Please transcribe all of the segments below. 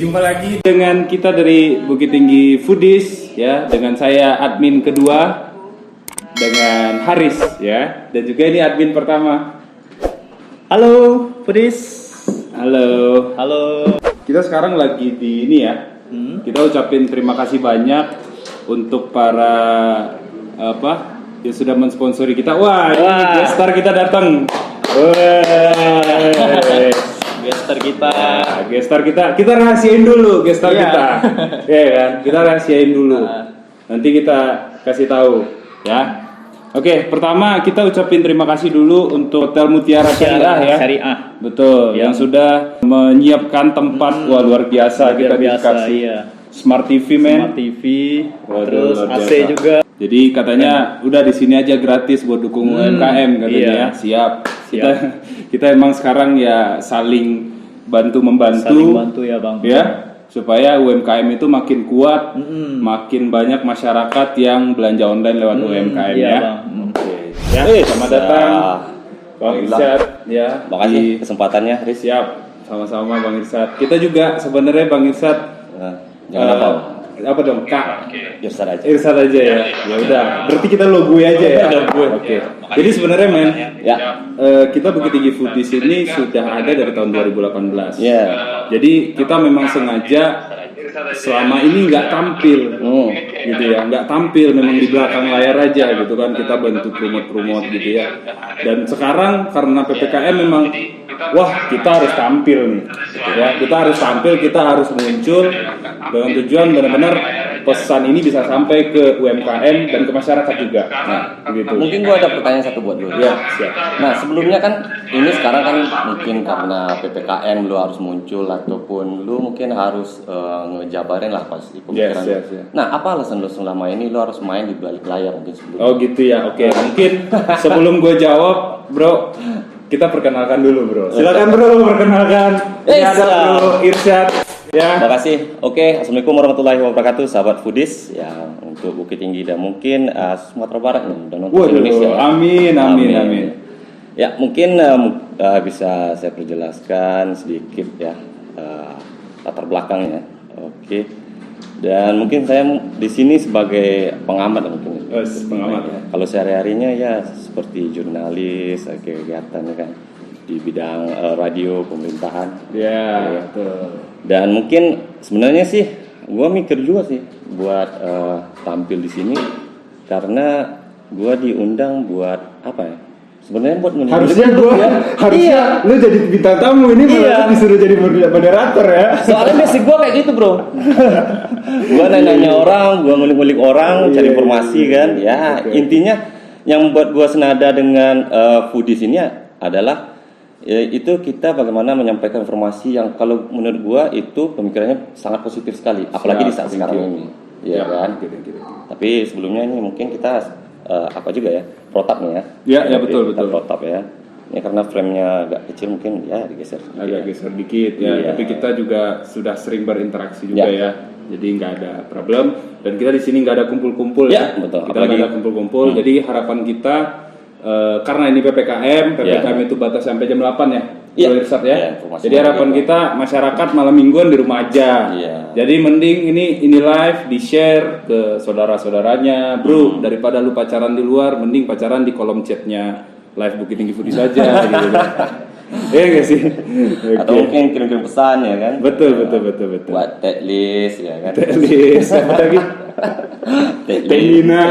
jumpa lagi dengan kita dari Bukit Tinggi Foodies ya, dengan saya admin kedua dengan Haris ya, dan juga ini admin pertama. Halo Foodies. Halo. Halo. Kita sekarang lagi di ini ya. Kita ucapin terima kasih banyak untuk para yang sudah mensponsori kita. Wah. Gestar kita datang. Gestar kita. Nah, gestar kita rahasiain dulu gestar kita. Ya kan? Kita rahasiain dulu. Nanti kita kasih tahu ya. Oke, pertama kita ucapin terima kasih dulu untuk Hotel Mutiara Syariah ya. Syariah. Betul, yang sudah menyiapkan tempat luar biasa. Kita dikasih Smart TV, men. Smart TV, Waduh, terus luar AC biasa. juga. Jadi katanya udah di sini aja gratis buat dukung UMKM katanya ya. Siap. Kita emang sekarang ya saling bantu-membantu. Saling bantu ya, Bang. Ya, supaya UMKM itu makin kuat, makin banyak masyarakat yang belanja online lewat UMKM iya, ya. Bang. Oke. Ya, selamat datang Bang Irsyad ya. Makasih kesempatannya, Riz. Siap. Sama-sama Bang Irsyad. Kita juga sebenarnya Bang Irsyad Jangan apa dong? Kak. Irsyad aja. Irsyad aja ya. Ya udah, berarti kita lo gue aja ya. Oke. Jadi sebenarnya men, kita Bukit Tinggi Foodies ini sudah ada dari tahun 2018. Iya. Jadi kita memang sengaja selama ini nggak tampil, gitu ya, nggak tampil, memang di belakang layar aja gitu kan, kita bantu promote gitu ya. Dan sekarang karena PPKM memang, wah kita harus tampil nih, gitu ya, kita harus tampil, kita harus muncul dengan tujuan benar-benar pesan ini bisa sampai ke UMKM dan ke masyarakat juga. Nah, begitu. Mungkin gua ada pertanyaan satu buat lu. Ya, siap. Nah, sebelumnya kan ini sekarang kan mungkin karena PPKM lu harus muncul ataupun lu mungkin harus ngejabarin lah pasti pemikiran. Yes. Nah, apa alasan lu selama ini lu harus main di balik layar mungkin sebelumnya? Oh gitu ya, oke. Mungkin sebelum gue jawab, bro, kita perkenalkan dulu, bro. Silakan bro, perkenalkan. Ini ada Bro Irsyad. Ya. Terima kasih. Oke, assalamualaikum warahmatullahi wabarakatuh, sahabat Foodies yang untuk Bukit Tinggi dan mungkin Sumatera Barat dan untuk Indonesia. Amin. Ya, mungkin bisa saya perjelaskan sedikit ya latar belakangnya. Oke. Dan mungkin saya di sini sebagai pengamat mungkin. Pengamat ya. Kalau sehari-harinya ya seperti jurnalis, kegiatan kan di bidang radio pemerintahan. Ya, betul. Dan mungkin sebenarnya sih gue mikir juga sih buat tampil di sini karena gue diundang buat apa ya? Sebenarnya buat harusnya lu jadi bintang tamu ini malah disuruh jadi moderator ya. Soalnya basic gue kayak gitu bro. Gue nanya orang, gue ngulik-ngulik orang, cari informasi kan. Ya intinya yang membuat gue senada dengan Foodies ini adalah itu kita bagaimana menyampaikan informasi yang kalau menurut gua itu pemikirannya sangat positif sekali, apalagi di saat sekarang ini, ya kan? Tapi sebelumnya ini mungkin kita apa juga ya, protap nih ya? Ya betul. Protap ya. Ini karena frame-nya agak kecil mungkin ya digeser. Geser dikit ya. Tapi kita juga sudah sering berinteraksi juga ya. Jadi nggak ada problem. Dan kita di sini nggak ada kumpul-kumpul ya. Betul. Kita nggak ada kumpul-kumpul. Jadi harapan kita karena ini PPKM itu batas sampai jam 8 ya. Jadi harapan kita masyarakat malam mingguan di rumah aja. Jadi mending ini live di share ke saudara-saudaranya, bro. Daripada lu pacaran di luar, mending pacaran di kolom chatnya live Bukit Tinggi Foodies aja gitu. Iya nggak sih? Atau mungkin kirim-kirim pesan ya kan? Betul. Buat tag list ya kan? Tag list apa lagi? Tenina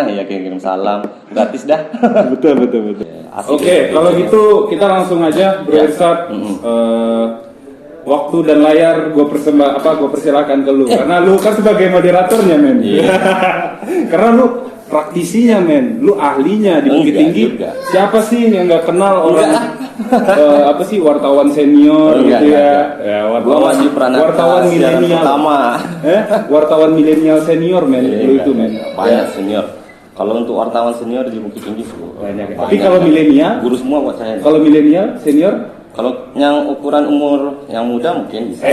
ya kirim salam gratis dah. Betul. Oke, kalau gitu kita langsung aja Bro Irsyad. Waktu dan layar gue persilakan ke lu karena lu kan sebagai moderatornya men. Karena lu praktisinya men, lu ahlinya di Bukit Tinggi. Siapa sih yang nggak kenal orang wartawan senior gitu ya? Wartawan milenial pertama. Wartawan milenial senior men, lu itu men. Banyak senior. Kalau untuk wartawan senior di Bukit Tinggi banyak. Tapi kalau milenial, guru semua buat saya. Kalau milenial senior? Kalau yang ukuran umur yang muda mungkin bisa.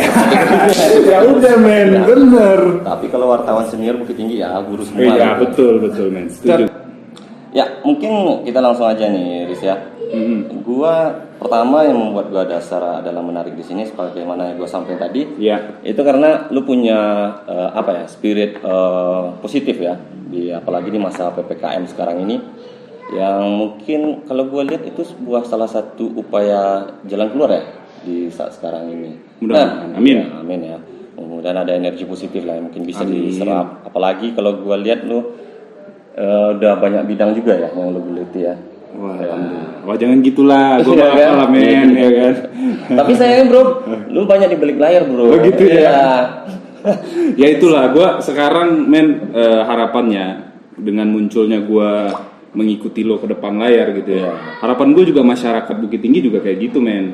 Ya udah men, bener. Tapi kalau wartawan senior Bukit Tinggi ya guru semua. Iya betul men. Setuju. Ya mungkin kita langsung aja nih Riz ya. Gua pertama yang membuat gue dasar adalah menarik di sini sebagaimana yang gue sampaikan tadi. Iya. Itu karena lu punya spirit positif ya, apalagi di masa PPKM sekarang ini, yang mungkin kalau gue lihat itu sebuah salah satu upaya jalan keluar ya di saat sekarang ini. Mudah-mudahan. Amin. Ya, amin ya. Mudah-mudahan ada energi positif lah yang mungkin bisa diserap. Apalagi kalau gue lihat lu udah banyak bidang juga ya yang lu geluti ya. Wah, jangan gitulah, gue Iya kan? lah men, ya kan. Tapi sayangnya bro, lu banyak di balik layar bro. Oh gitu ya. Iya. Ya itulah, gue sekarang men harapannya dengan munculnya gue mengikuti lo ke depan layar gitu ya. Harapan gue juga masyarakat Bukit Tinggi juga kayak gitu men,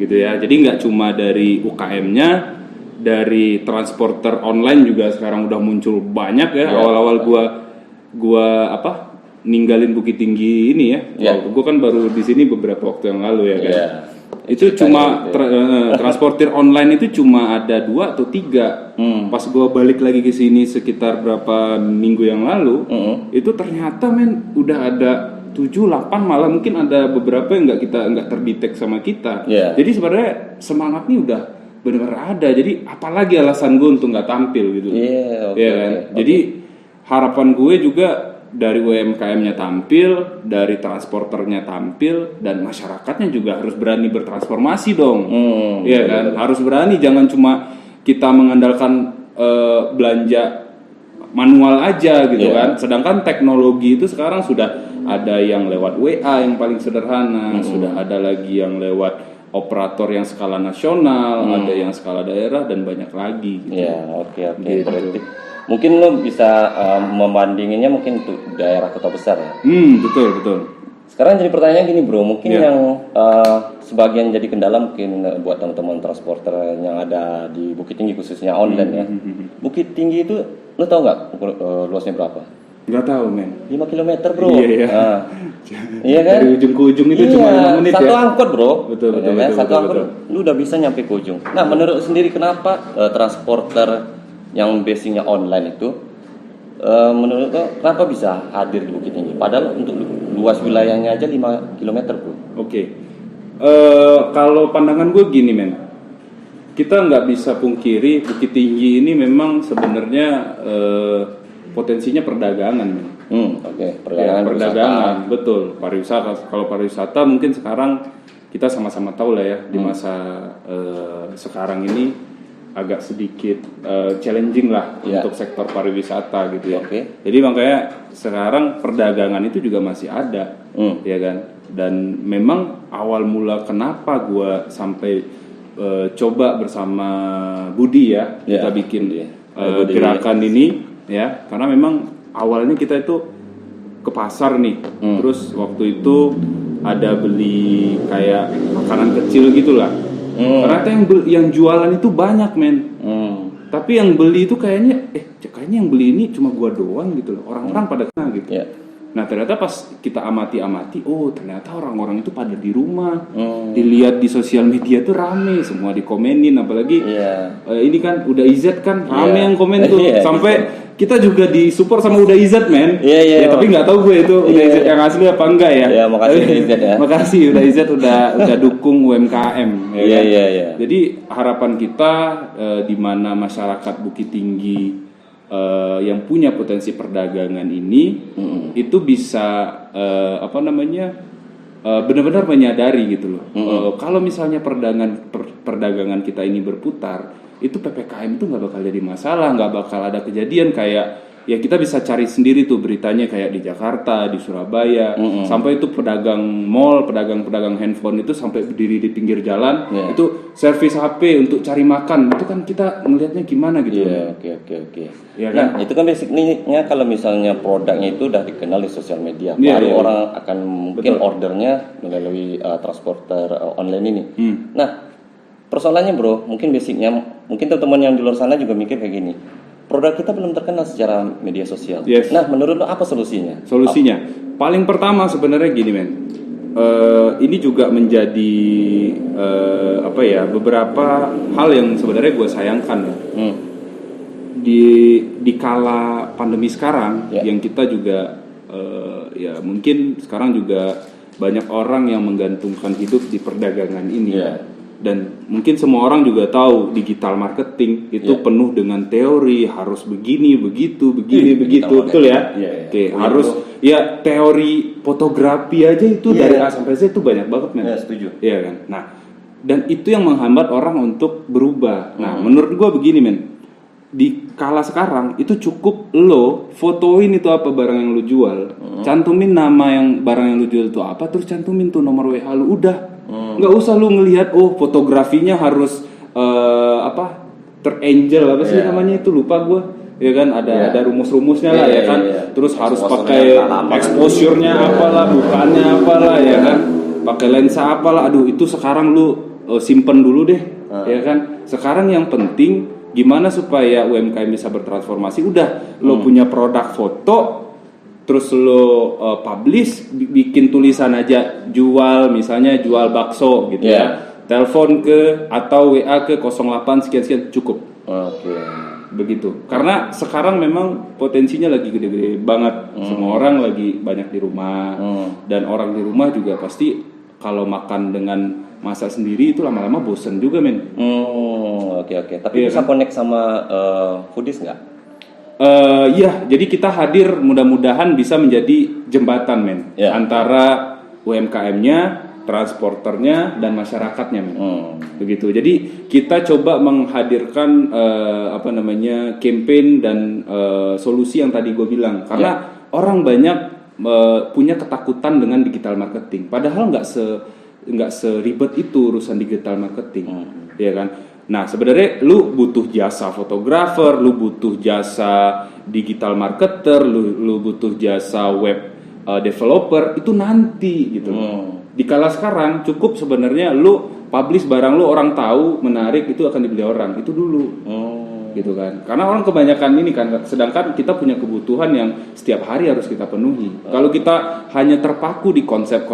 gitu ya. Jadi nggak cuma dari UKM-nya, dari transporter online juga sekarang udah muncul banyak ya. Awal-awal gue ninggalin Bukit Tinggi ini ya. Gue kan baru di sini beberapa waktu yang lalu ya kan. Itu cuma transportir online itu cuma ada 2 atau 3. Pas gue balik lagi ke sini sekitar berapa minggu yang lalu, itu ternyata men udah ada 7, 8 malah mungkin ada beberapa yang nggak terdetek sama kita. Jadi sebenarnya semangat nih udah benar-benar ada. Jadi apalagi alasan gue untuk nggak tampil gitu. Kan? Jadi harapan gue juga dari UMKM-nya tampil, dari transporternya tampil, dan masyarakatnya juga harus berani bertransformasi dong. Iya kan? Harus berani, jangan cuma kita mengandalkan belanja manual aja gitu kan. Sedangkan teknologi itu sekarang sudah ada yang lewat WA yang paling sederhana, sudah ada lagi yang lewat operator yang skala nasional, ada yang skala daerah dan banyak lagi gitu. Gitu. Berarti mungkin lo bisa membandinginnya mungkin untuk daerah kota besar ya. Betul. Sekarang jadi pertanyaan gini bro, mungkin yang sebagian jadi kendala mungkin buat teman-teman transporter yang ada di Bukit Tinggi khususnya online ya. Bukit Tinggi itu lo tau nggak luasnya berapa? Nggak tahu men. 5 km bro. Iya. Iya kan? Dari ujung ke ujung itu cuma 5 menit satu ya. Angkot bro. Betul. Satu angkot lu udah bisa nyampe ke ujung. Nah menurut sendiri kenapa transporter yang basicnya online itu menurut lo kenapa bisa hadir di Bukit Tinggi? Padahal untuk luas wilayahnya aja 5 km bro. Kalau pandangan gue gini men, kita nggak bisa pungkiri Bukit Tinggi ini memang sebenarnya potensinya perdagangan men. Perdagangan betul, pariwisata. Kalau pariwisata mungkin sekarang kita sama-sama tahu lah ya di masa sekarang ini agak sedikit challenging lah untuk sektor pariwisata gitu ya. Jadi makanya sekarang perdagangan itu juga masih ada, ya kan. Dan memang awal mula kenapa gue sampai coba bersama Budi ya kita bikin gerakan ini ya, karena memang awalnya kita itu ke pasar nih, terus waktu itu ada beli kayak makanan kecil gitulah. Ternyata yang jualan itu banyak men, tapi yang beli itu kayaknya yang beli ini cuma gua doang gitu loh, orang-orang pada kena gitu. Nah ternyata pas kita amati, ternyata orang-orang itu pada di rumah, dilihat di sosial media tuh rame, semua dikomenin, apalagi ini kan udah IZ kan rame yang komen tuh, sampai kita juga disupport sama udah IZ men. Tapi nggak tahu gue itu udah IZ yang asli apa enggak ya. Makasih IZ ya. Makasih udah IZ udah dukung UMKM. Jadi harapan kita di mana masyarakat Bukit Tinggi yang punya potensi perdagangan ini itu bisa benar-benar menyadari gitu loh. Kalau misalnya perdagangan kita ini berputar, itu PPKM itu nggak bakal jadi masalah, nggak bakal ada kejadian kayak ya kita bisa cari sendiri tuh beritanya kayak di Jakarta, di Surabaya, sampai itu pedagang mall, pedagang handphone itu sampai berdiri di pinggir jalan, itu servis HP untuk cari makan, itu kan kita ngelihatnya gimana gitu. Oke. Ya kan? Nah, itu kan basicnya kalau misalnya produknya itu udah dikenal di sosial media, baru orang akan mungkin ordernya melalui transporter online ini. Nah, persoalannya bro, mungkin basicnya, mungkin teman-teman yang di luar sana juga mikir kayak gini. Produk kita belum terkenal secara media sosial. Nah, menurut lo apa solusinya? Paling pertama sebenarnya gini men. Ini juga menjadi beberapa hal yang sebenarnya gue sayangkan. Di kala pandemi sekarang yang kita juga mungkin sekarang juga banyak orang yang menggantungkan hidup di perdagangan ini. Iya. Dan mungkin semua orang juga tahu digital marketing itu penuh dengan teori, harus begini, begitu, begitu, betul ya? Iya. Oke, harus ya teori fotografi aja itu dari A sampai Z itu banyak banget, men. Ya, setuju. Iya kan? Nah, dan itu yang menghambat orang untuk berubah. Nah, menurut gua begini, men. Di kala sekarang itu cukup lo fotoin itu apa barang yang lo jual, cantumin nama yang barang yang lo jual itu apa, terus cantumin tuh nomor WA lo, udah. Nggak usah lu ngelihat fotografinya harus terangel apa sih namanya itu, lupa gue ya kan, ada rumus-rumusnya lah ya kan, terus harus pakai exposure-nya apalah, bukannya apalah ya kan, pakai lensa apalah, aduh itu sekarang lu simpen dulu deh ya kan. Sekarang yang penting gimana supaya UMKM bisa bertransformasi, udah lo punya produk foto, terus lo publish, bikin tulisan aja, jual misalnya jual bakso gitu ya, telepon ke atau WA ke 08 sekian cukup. Oke. Begitu. Karena sekarang memang potensinya lagi gede-gede banget. Semua orang lagi banyak di rumah, dan orang di rumah juga pasti kalau makan dengan masak sendiri itu lama-lama bosen juga, men. Oke. Tapi bisa connect sama foodies nggak? Iya, jadi kita hadir, mudah-mudahan bisa menjadi jembatan, men, antara UMKM-nya, transporternya, dan masyarakatnya, men. Begitu. Jadi kita coba menghadirkan campaign dan solusi yang tadi gue bilang, karena orang banyak punya ketakutan dengan digital marketing, padahal nggak seribet itu urusan digital marketing, ya kan? Nah, sebenarnya lu butuh jasa fotografer, lu butuh jasa digital marketer, lu butuh jasa web developer, itu nanti gitu. Di kala sekarang cukup sebenarnya lu publish barang lu, orang tahu, menarik, itu akan dibeli orang, itu dulu. Gitu kan. Karena orang kebanyakan ini kan, sedangkan kita punya kebutuhan yang setiap hari harus kita penuhi. Kalau kita hanya terpaku di konsep,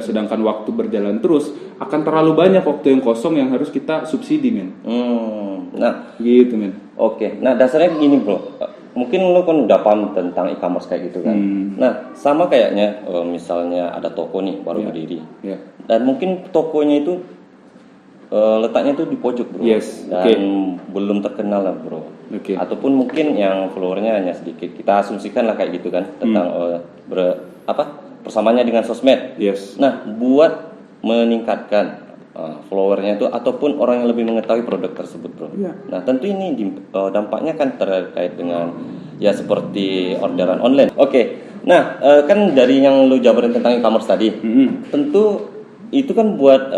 sedangkan waktu berjalan terus, akan terlalu banyak waktu yang kosong yang harus kita subsidi, men. Nah, gitu, men. Oke. Nah, dasarnya gini, bro. Mungkin lo kan udah paham tentang e-commerce kayak gitu kan. Nah, sama kayaknya misalnya ada toko nih baru berdiri. Dan mungkin tokonya itu letaknya tuh di pojok, bro. Dan belum terkenal lah, bro. Ataupun mungkin yang followernya hanya sedikit. Kita asumsikan lah kayak gitu kan, tentang persamaannya dengan sosmed. Nah, buat meningkatkan followernya itu ataupun orang yang lebih mengetahui produk tersebut, bro. Nah, tentu ini dampaknya kan terkait dengan ya seperti orderan online. Oke. Nah, kan dari yang lu jabarin tentang e-commerce tadi, tentu itu kan buat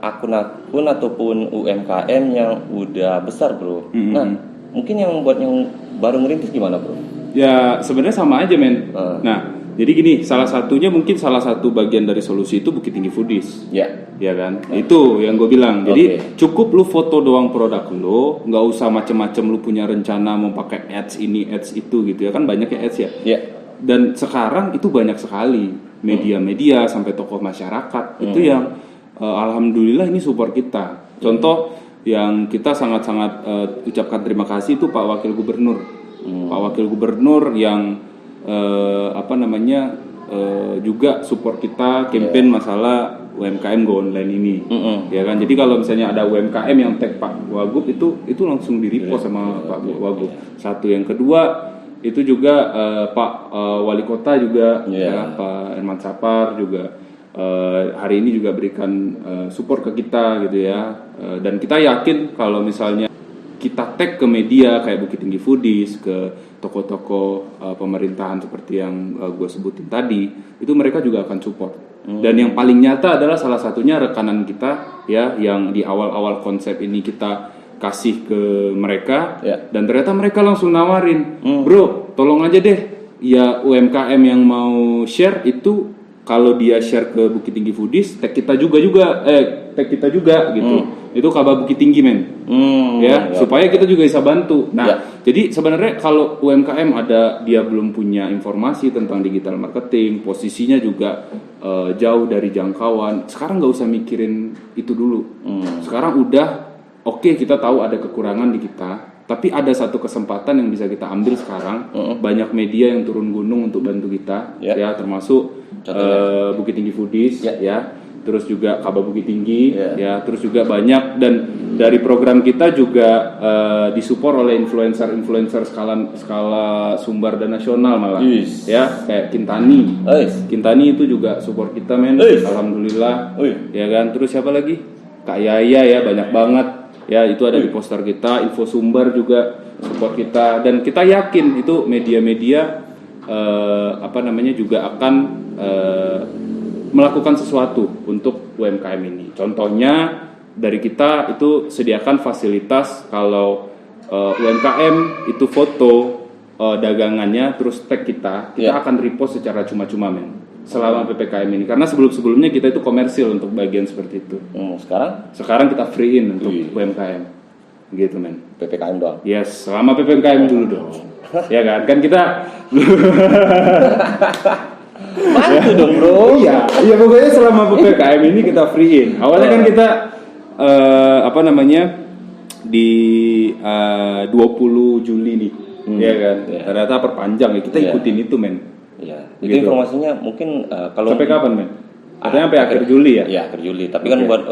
akun-akun ataupun UMKM yang udah besar, bro. Nah, mungkin yang buat yang baru ngerintis gimana, bro? Ya sebenarnya sama aja, men. Nah, jadi gini, salah satu bagian dari solusi itu Bukit Tinggi Foodies. Ya kan? Itu yang gue bilang. Jadi cukup lu foto doang produk lu, nggak usah macem-macem lu punya rencana mau pakai ads ini, ads itu gitu ya kan, banyak ya ads ya. Dan sekarang itu banyak sekali media-media sampai tokoh masyarakat itu yang alhamdulillah ini support kita. Contoh yang kita sangat-sangat ucapkan terima kasih itu Pak Wakil Gubernur. Pak Wakil Gubernur yang juga support kita campaign masalah UMKM Go Online ini. Ya kan? Jadi kalau misalnya ada UMKM yang tag Pak Wagub itu langsung di-repost sama Pak Wagub. Satu, yang kedua itu juga Pak Wali Kota juga, ya, Pak Herman Sapar juga hari ini juga berikan support ke kita gitu ya. Dan kita yakin kalau misalnya kita tag ke media kayak Bukit Tinggi Foodies, ke toko-toko pemerintahan seperti yang gue sebutin tadi, itu mereka juga akan support. Dan yang paling nyata adalah salah satunya rekanan kita ya, yang di awal-awal konsep ini kita kasih ke mereka, dan ternyata mereka langsung nawarin, bro, tolong aja deh, ya UMKM yang mau share itu, kalau dia share ke Bukit Tinggi Foodies, tag kita juga gitu. Itu kabar Bukit Tinggi, men. Supaya kita juga bisa bantu. Nah, jadi sebenarnya kalau UMKM dia belum punya informasi tentang digital marketing, posisinya juga jauh dari jangkauan, sekarang nggak usah mikirin itu dulu. Sekarang udah Oke, kita tahu ada kekurangan di kita, Tapi ada satu kesempatan yang bisa kita ambil sekarang. Banyak media yang turun gunung untuk bantu kita, ya termasuk Bukit Tinggi Foodies, ya. Terus juga Kaba Bukit Tinggi, ya. Terus juga banyak, dan dari program kita juga disupport oleh influencer skala Sumbar dan nasional malah, ya, kayak Kintani. Kintani itu juga support kita, men. Alhamdulillah, ya kan. Terus siapa lagi? Kak Yaya, ya, banyak banget, ya, itu ada di poster kita. Info Sumbar juga support kita, dan kita yakin itu media-media juga akan melakukan sesuatu untuk UMKM ini. Contohnya dari kita itu sediakan fasilitas kalau UMKM itu foto dagangannya terus tag kita akan repost secara cuma-cuma, men, selama PPKM ini. Karena sebelumnya kita itu komersil untuk bagian seperti itu. Sekarang kita free-in untuk UMKM. Gitu, men. PPKM doang. Yes, selama PPKM dulu dong. Ya kan? Kan kita bantu dong, bro. Iya, pokoknya selama PPKM ini kita free-in. Awalnya kan kita di 20 Juli nih, ya kan. Ternyata perpanjang, ya kita ikutin itu, men. Iya. Itu informasinya mungkin kalau sampai kapan, men? Katanya sampai akhir Juli ya? Iya, akhir Juli. Tapi kan buat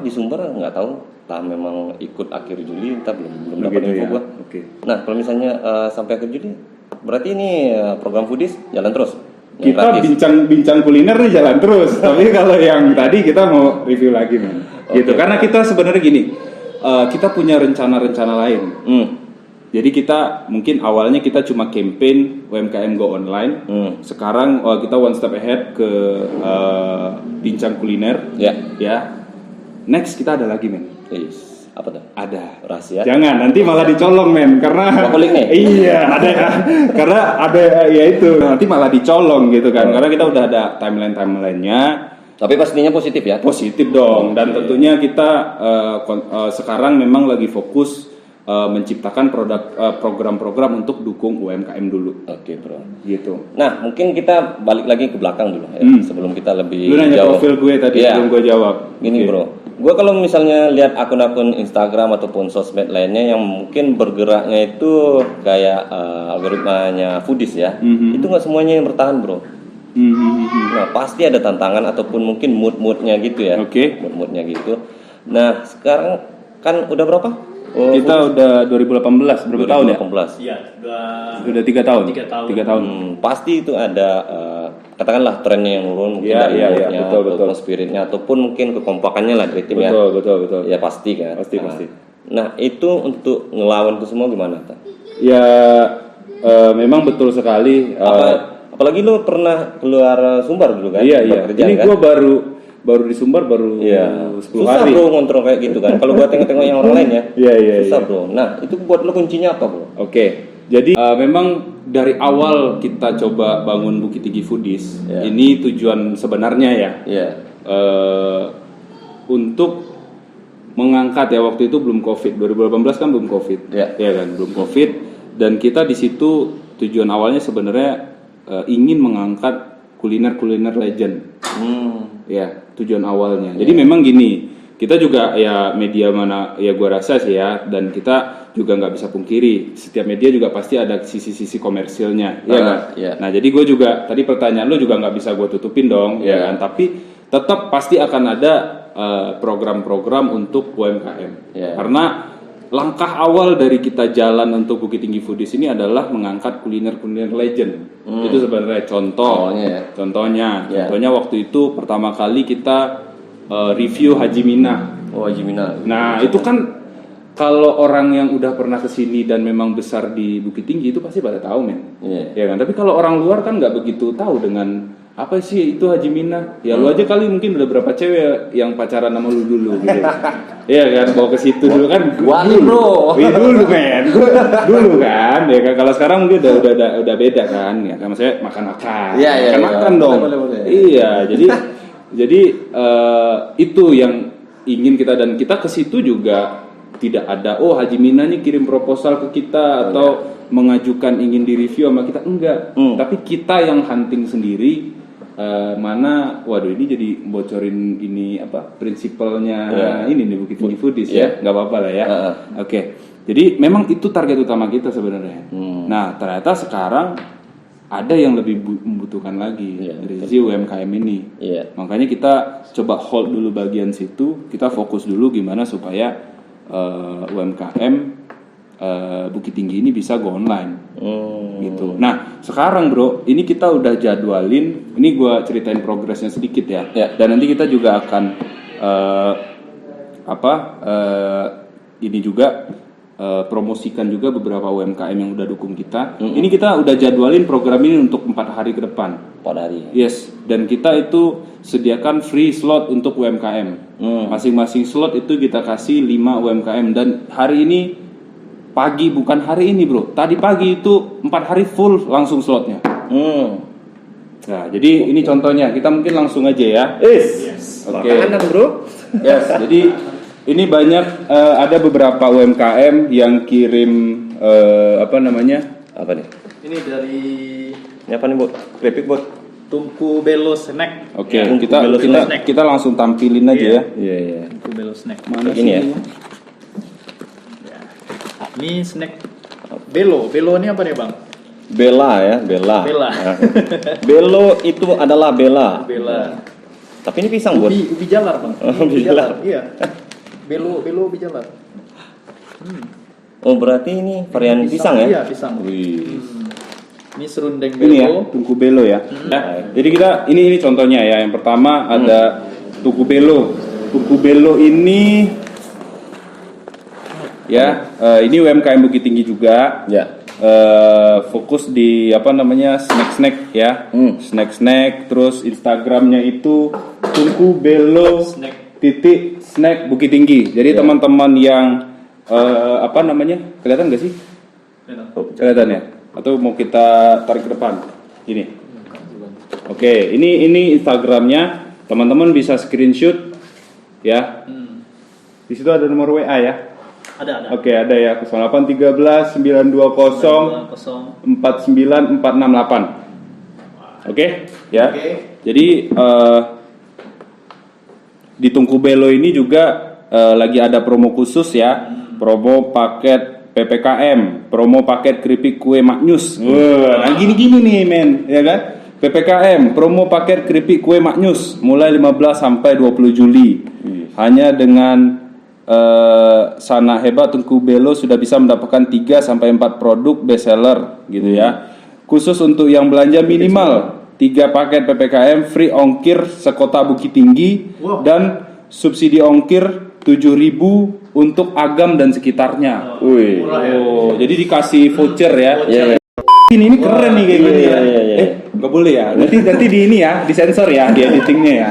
di Sumber nggak tahu. Memang ikut akhir Juli, kita belum dapat info gua. Nah, kalau misalnya sampai akhir Juli, berarti ini program Foodies jalan terus. Kita bincang kuliner nih jalan terus. Tapi kalau yang tadi kita mau review lagi, men. Gitu. Karena kita sebenarnya gini, kita punya rencana-rencana lain. Jadi kita mungkin awalnya kita cuma campaign UMKM Go Online. Sekarang kita one step ahead ke bincang kuliner. Ya. Next kita ada lagi, men. Apa tuh? Ada rahasia. Jangan nanti malah dicolong, men, karena iya ada karena ada ya itu nanti malah dicolong gitu kan. Karena kita udah ada timelinenya. Tapi pastinya positif ya? Positif dong. Dan tentunya kita sekarang memang lagi fokus menciptakan program-program untuk dukung UMKM dulu. Oke, bro. Gitu. Nah, mungkin kita balik lagi ke belakang dulu ya, sebelum kita lebih lu nanya jauh. Profil gue tadi sebelum gue jawab. Gini, bro. Gue kalau misalnya lihat akun-akun Instagram ataupun sosmed lainnya yang mungkin bergeraknya itu kayak algoritmanya Foodies ya, itu nggak semuanya yang bertahan, bro. Nah, pasti ada tantangan ataupun mungkin mood-moodnya gitu ya. Mood-moodnya gitu. Nah, sekarang kan udah berapa? Kita udah 2018, berapa tahun ya? Iya, udah 3 tahun. 3 tahun. Pasti itu ada katakanlah trennya yang turun, mungkin dari moodnya, ataupun spiritnya, ataupun mungkin kekompakannya lah dari tim ya. Betul. Ya pasti kan. Pasti. Nah, itu untuk ngelawan itu semua gimana, Tan? Ya, memang betul sekali. Apalagi lu pernah keluar Sumbar dulu kan? Iya. Ini kan? gue baru di Sumbar 10 susah hari. Bro ngontrol kayak gitu kan. Kalau gua tengok-tengok yang orang lain ya. Susah, bro. Nah, itu buat lo kuncinya apa, bro? Jadi memang dari awal kita coba bangun Bukit Tinggi Foodies, ini tujuan sebenarnya ya. Untuk mengangkat ya, waktu itu belum Covid. 2018 kan belum Covid. Ya kan, belum Covid, dan kita di situ tujuan awalnya sebenarnya ingin mengangkat kuliner legend. Ya, tujuan awalnya. Jadi memang gini, kita juga ya media mana ya gua rasa sih ya, dan kita juga nggak bisa pungkiri setiap media juga pasti ada sisi-sisi komersilnya, ya kan? Nah, jadi gue juga tadi pertanyaan lu juga nggak bisa gue tutupin dong, ya kan? Tapi tetap pasti akan ada program-program untuk UMKM. Karena langkah awal dari kita jalan untuk Bukit Tinggi Foodies ini adalah mengangkat kuliner legend. Itu sebenarnya contohnya waktu itu pertama kali kita review Haji Mina. Haji Mina. Nah, itu kan kalau orang yang udah pernah kesini dan memang besar di Bukit Tinggi itu pasti pada tahu, men. Ya kan? Tapi kalau orang luar kan nggak begitu tahu dengan apa sih itu Haji Mina. Ya lu aja kali mungkin udah berapa cewek yang pacaran sama lu dulu gitu. Iya kan, bawa ke situ dulu kan. Bro. Dulu, men. Dulu kan. Ya kan, kalau sekarang mungkin udah beda kan. Ya kan, maksudnya makan-makan. Makan dong. Boleh. Iya, jadi itu yang ingin kita, dan kita ke situ juga tidak ada Haji Mina nih kirim proposal ke kita atau mengajukan ingin direview sama kita, enggak. Tapi kita yang hunting sendiri. Waduh ini jadi bocorin ini apa prinsipalnya ini nih Bukit Tinggi Foodies ya, nggak apa-apa lah ya. Oke. Jadi memang itu target utama kita sebenarnya. Nah ternyata sekarang ada yang lebih membutuhkan lagi dari sisi UMKM ini. Makanya kita coba hold dulu bagian situ, kita fokus dulu gimana supaya UMKM Bukit Tinggi ini bisa go online. Gitu. Nah sekarang bro, ini kita udah jadwalin. Ini gue ceritain progresnya sedikit ya. Dan nanti kita juga akan ini juga promosikan juga beberapa UMKM yang udah dukung kita. Ini kita udah jadwalin program ini untuk 4 hari ke depan. 4 hari. Yes, dan kita itu sediakan free slot untuk UMKM. Masing-masing slot itu kita kasih 5 UMKM dan hari ini pagi, bukan hari ini bro. Tadi pagi itu 4 hari full langsung slotnya. Nah, jadi ini contohnya. Kita mungkin langsung aja ya. Oke. Bro. Yes, jadi ini banyak ada beberapa UMKM yang kirim Apa nih? Ini dari Ini apa nih, Bot? Keripik, Bot. Tungku Belo Snack. Oke, Ya, kita langsung tampilin aja ya. Iya. Tungku Belo Snack. Mana Ini ya? Ya. Ini snack Belo. Belo ini apa nih bang? Bella ya, Bella. Bella. Nah. Belo itu adalah Bella. Bela. Tapi ini pisang, Bot. Ubi jalar bang. Oh, ubi jalar. Iya. Belo ubi jalar. Oh, berarti ini varian pisang ya? Iya pisang. Wih. Ini serundeng Ini ya, Belo. Tungku Belo ya. Ya, jadi kita ini contohnya ya. Yang pertama ada Tungku Belo. Tungku Belo ini ya, ini UMKM Bukit Tinggi juga. Ya. Fokus di snack ya, snack terus Instagramnya itu Tungku Belo snack Bukit Tinggi. Jadi teman-teman yang kelihatan nggak sih? Kelihatan ya? Atau mau kita tarik ke depan? Ini. Oke, ini Instagramnya. Teman-teman bisa screenshot ya. Di situ ada nomor WA ya. Ada. Oke, ada ya. 0813 920 49468. Oke, ya. Jadi di Tungku Belo ini juga lagi ada promo khusus ya. Promo paket PPKM, promo paket keripik kue maknyus. Nah gini-gini nih men, ya kan? PPKM, promo paket keripik kue maknyus mulai 15 sampai 20 Juli. Hanya dengan Sana Hebat Tungku Belo sudah bisa mendapatkan 3 sampai 4 produk best seller gitu ya. Khusus untuk yang belanja minimal 3 paket PPKM free ongkir sekota Bukit Tinggi dan subsidi ongkir 7.000 untuk Agam dan sekitarnya. Wih. Oh, jadi dikasih voucher ya. Iya. Ini keren nih kayak gini ya. Iya. Nggak boleh ya. Nanti di ini ya, disensor ya di editingnya ya.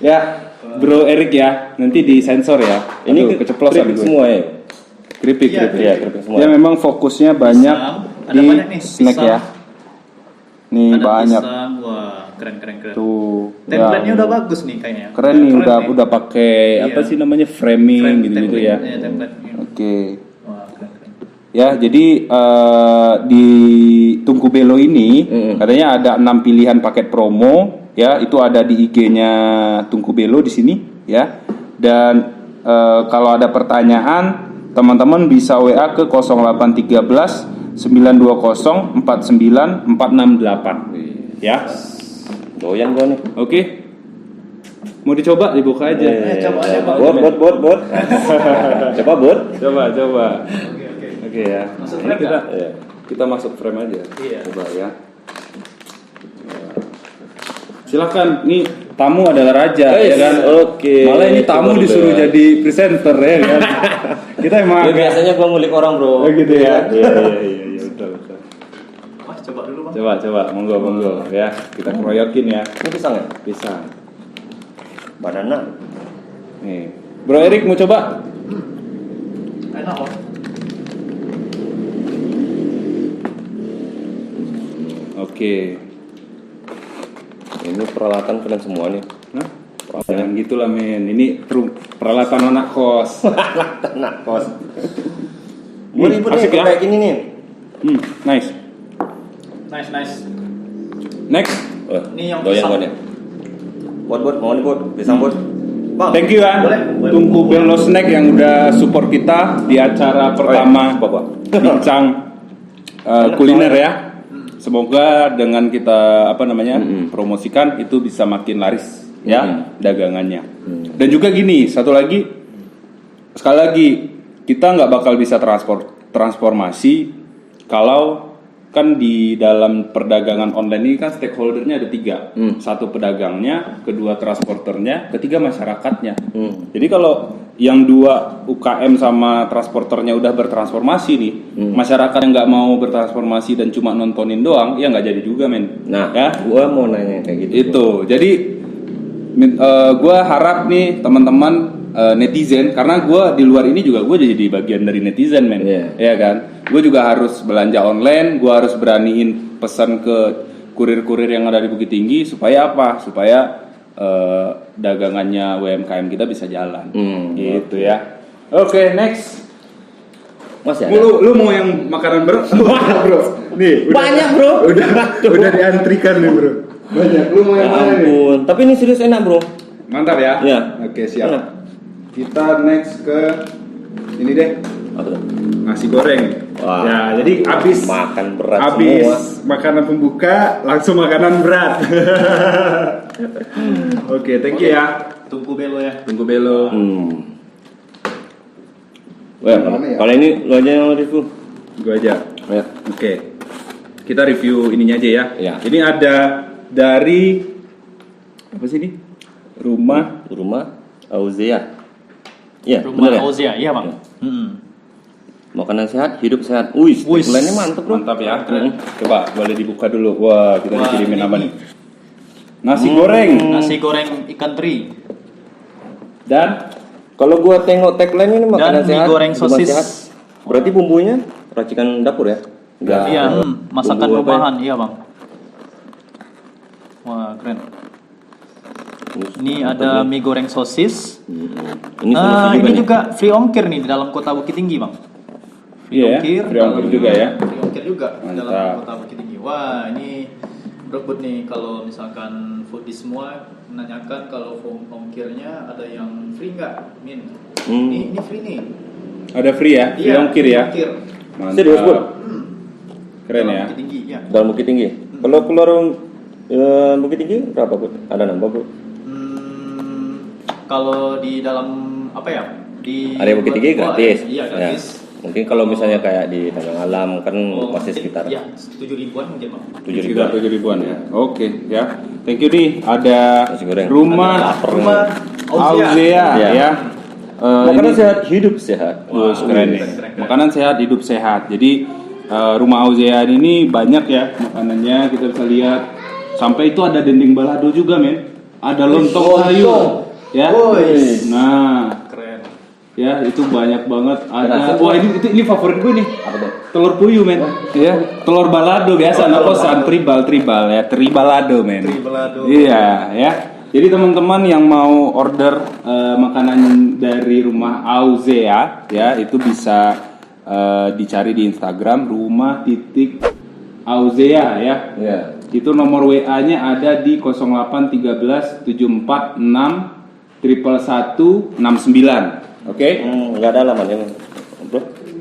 Ya. Bro Erik ya, nanti disensor ya. Ini keceplosan keripik gue. semua ya. Keripik. Iya, keripik semua. Ya memang fokusnya banyak Pisang. Ada di banyak nih, snack pisang. ya. Nih Ada banyak. pisang. Wah, keren. Tuh. Template-nya ya. udah bagus nih kayaknya. Keren nih, udah pakai apa Iya. sih namanya framing gitu-gitu ya. Template-nya. Oke. Wah, keren. Ya, jadi di Tungku Belo ini katanya ada 6 pilihan paket promo ya, itu ada di IG-nya Tungku Belo di sini ya. Dan kalau ada pertanyaan teman-teman bisa WA ke 0813 920 49 468 ya. Doyan gua nih. Oke. Mau dicoba dibuka aja. Coba aja, Bang. Bot. Coba, Bot. Coba. Oke ya. Masuk Ini frame kita masuk frame aja. Iya. Coba ya. Silakan, nih tamu adalah raja ya kan. Oke. Malah ini tamu Coba disuruh dulu. jadi presenter ya kan. Kita emang Ya, biasanya gua ngulik orang, Bro. oh, gitu ya. Iya betul. Mas coba dulu bang. Coba monggo ya. Kita keroyokin ya. Ini pisang ya? Pisang. Banana. Nih. Bro Erik mau coba? Enak loh. Oke. Ini peralatan kalian semua nih. Hah? Jangan gitulah men. Ini peralatan anak kos. Anak kos. Gue ribut nih asik ya? kayak gini nih. Nice. Nice. Next. Oh, Ini yang doyan pisang. gua nih. Bot, mau nih, Bot. Pisang, Bot. Bang, Thank you ya. boleh. Tungku Bello Snack yang udah support kita di acara pertama bincang kuliner ya. Semoga dengan kita promosikan itu bisa makin laris ya dagangannya. Dan juga gini, satu lagi, sekali lagi kita nggak bakal bisa transformasi kalau kan di dalam perdagangan online ini kan stakeholdernya ada 3. Satu pedagangnya, kedua transporternya, ketiga masyarakatnya. Jadi kalau yang 2 UKM sama transporternya udah bertransformasi nih, masyarakat yang nggak mau bertransformasi dan cuma nontonin doang, ya nggak jadi juga men. Nah, ya, gua mau nanya kayak gitu. itu. Jadi gua harap nih teman-teman netizen, karena gue di luar ini juga gue jadi bagian dari netizen men, ya kan. Gue juga harus belanja online, gue harus beraniin pesan ke kurir-kurir yang ada di Bukit Tinggi supaya apa? Supaya dagangannya UMKM kita bisa jalan, gitu ya. Oke, next. Masih ada? Lu mau yang makanan bro? Bro, nih Banyak, bro. udah diantrikan nih bro. Banyak. Lu mau Ya yang mana nih? ampun, tapi ini serius enak, bro. Mantap ya? Iya. Oke, siap. Enak. Kita next ke ini deh, Apa tuh? nasi goreng. Wah. Ya, jadi abis Makan berat abis semua. makanan pembuka langsung makanan berat. Oke, thank you ya. Tunggu Bello ya. Tunggu Bello. Wah, Mana ya? kalau ini lu aja yang review. Gua aja. Ya. Oke. Kita review ininya aja ya. Ya. Ini ada dari apa sih ini? Rumah Auzea. Iya, Rumah bener ya? Auzea, iya bang. Makanan sehat, hidup sehat. Wih, tagline-nya mantep, bro. mantap ya. Coba boleh dibuka dulu. Wah, kita Wah, dikirimin ini. apa nih? Nasi goreng. Nasi goreng ikan teri Dan Kalau gua tengok tagline ini makanan dan mie sehat, goreng rumah sosis. sehat. Berarti bumbunya racikan dapur ya? Enggak. Iya, masakan bumbu apa ya? rumahan, iya bang. Wah keren. Ini ada mie goreng sosis. Ini solusi Ini nih. juga free ongkir nih di dalam kota Bukit Tinggi bang. iya, free ongkir juga ya. Free ongkir juga di Mantap. dalam kota Bukit Tinggi. Wah ini berebut nih kalau misalkan foodies semua menanyakan kalau ongkirnya ada yang free nggak? Min. Ini free nih. Ada free ya, free Iya, ongkir free ya. ongkir. Mantap. Serius, Bro? Keren Dalam ya. Bukit Tinggi ya. Dalam Bukit Tinggi. Kalau keluar Bukit Tinggi berapa, Bu? Ada nambah, Bu? Kalau di dalam apa ya? Di Area Bukit Tinggi gratis. Iya gratis. Ya. Mungkin kalau misalnya kayak di Tanjung Alam kan masih sekitar Ya 7.000-an mungkin bang. 7.000. 7.000-an ya. Oke ya. Thank you nih. Ada Nasi goreng. rumah Ada lapar Rumah Auzea Iya. ya. Makanan Ini- sehat, hidup sehat. Wah, keren nih. keren. Makanan sehat, hidup sehat. Jadi rumah Auzea ini banyak ya makanannya, kita bisa lihat. Sampai itu ada dendeng balado juga, men. Ada lontong sayur. Ya. Wih. Nah, Keren. ya itu banyak banget. Kenapa? Ada. Wah, ini favorit gue nih. Apa tuh? Telur puyuh, men. Ya, telur balado biasa anak kosan tribal ya, tribalado, men. Tribalado. Iya, ya. Jadi teman-teman yang mau order makanan dari rumah Auzea ya, itu bisa dicari di Instagram rumah.auzea ya. Iya. Itu nomor WA-nya ada di 0813 746 11169. Oke? Enggak ada alamatnya, Bro.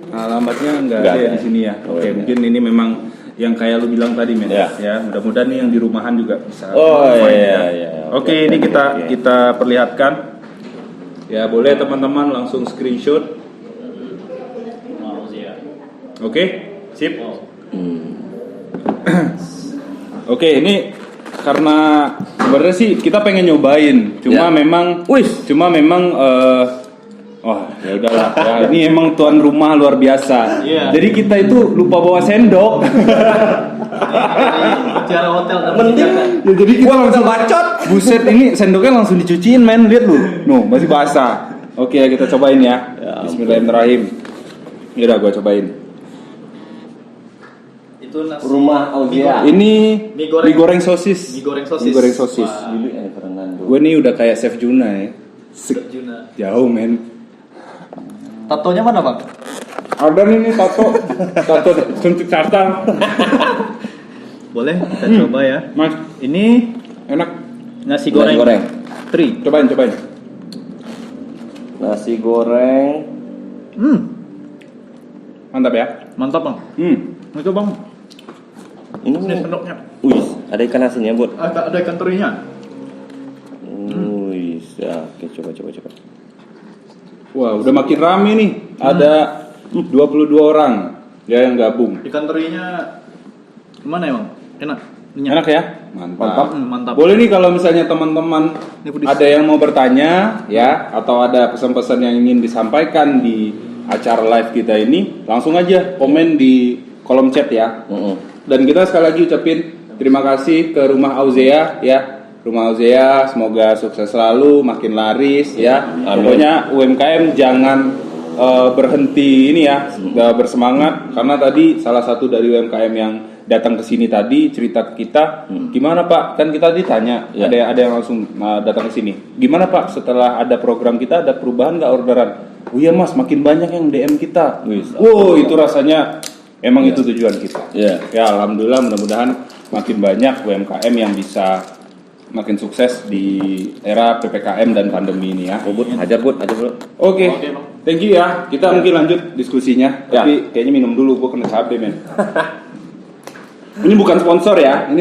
Alamatnya nggak Nggak ada ada. di sini ya. Oh, Oke, iya. mungkin ini memang yang kayak lu bilang tadi, men. Ya. Ya, mudah-mudahan nih yang di rumahan juga bisa. Oh, find iya, ya. iya. Oke, Oke, ini oke, kita oke. kita perlihatkan. Ya, boleh teman-teman langsung screenshot. Mau ya. Oke, sip. Oh. Oke, ini karena sebenarnya sih kita pengen nyobain, cuma Ya. memang, Wih. wah ya udahlah, ya, ini emang tuan rumah luar biasa. Iya. Jadi kita itu lupa bawa sendok. Bicara hotel dan Mending Ya, jadi kita langsung bacot. Buset, ini sendoknya langsung dicuciin, men. Lihat lu. Nuh, masih basah. Oke, kita cobain ya. Bismillahirrahmanirrahim. Yaudah, gua cobain. itu nasi Rumah Auzea. Ini Mie goreng. mie goreng sosis. Mie goreng sosis. Mie goreng sosis. Wah. Dulu yang kerengan, Bro. Gue nih udah kayak Chef Juna ya. Juna. Jauh, men. Tatonya mana bang? Ada nih tato suntik cartang. Boleh kita coba ya. Mas, Ini enak. nasi goreng. Nasi goreng. Teri. Cobain. Nasi goreng. Mantap ya. Mantap bang. Itu bang. Ini sendoknya. Wih, ada ikan asinnya, Bud. Ada ikan terinya. Wih, ya, oke, coba. Wah, udah makin rame nih. Ada 22 orang ya yang gabung. Ikan terinya gimana ya bang? Enak. Enak ya? Mantap. Mantap. Boleh nih kalau misalnya teman-teman ada yang mau bertanya ya, atau ada pesan-pesan yang ingin disampaikan di acara live kita ini, langsung aja komen di kolom chat ya. Dan kita sekali lagi ucapin terima kasih ke Rumah Auzea ya. Rumah Auzea semoga sukses selalu, makin laris ya. Pokoknya UMKM jangan berhenti ini ya, bersemangat, karena tadi salah satu dari UMKM yang datang ke sini tadi cerita ke kita, gimana Pak? Kan kita ditanya, ada yang langsung datang ke sini. Gimana Pak? Setelah ada program kita ada perubahan nggak orderan? Oh iya Mas, makin banyak yang DM kita. Wow, itu rasanya emang itu tujuan kita. Ya alhamdulillah, mudah-mudahan makin banyak UMKM yang bisa makin sukses di era PPKM dan pandemi ini ya. Ajar Bud. Oke. Thank you ya. Kita mungkin lanjut diskusinya. Tapi kayaknya minum dulu, gua kena cabe men. Ini bukan sponsor ya.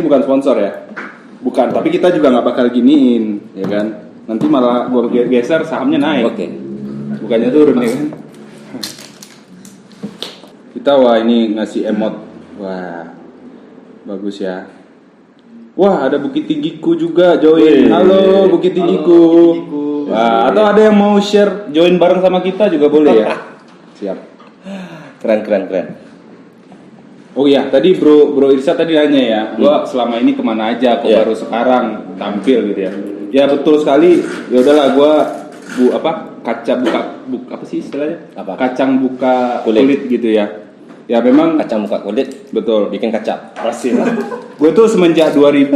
Bukan. Tapi kita juga nggak bakal giniin, ya kan? Nanti malah gua geser sahamnya naik. Oke. Bukannya turun ya kan? Kita ini ngasih emot. Wah, bagus ya. Wah, ada Bukit Tinggiku juga join. Halo Bukit Tinggiku. Wah, atau ada yang mau share join bareng sama kita juga boleh ya. Siap. Keren. Oh iya, tadi Bro Irsa tadi nanya ya, gua selama ini kemana aja, kok baru sekarang tampil gitu ya. Ya betul sekali. Ya udahlah, gua kacang buka kulit gitu ya. Ya memang Kacang buka kulit, betul. bikin kacang. Pasti lah. Gue tuh semenjak 2000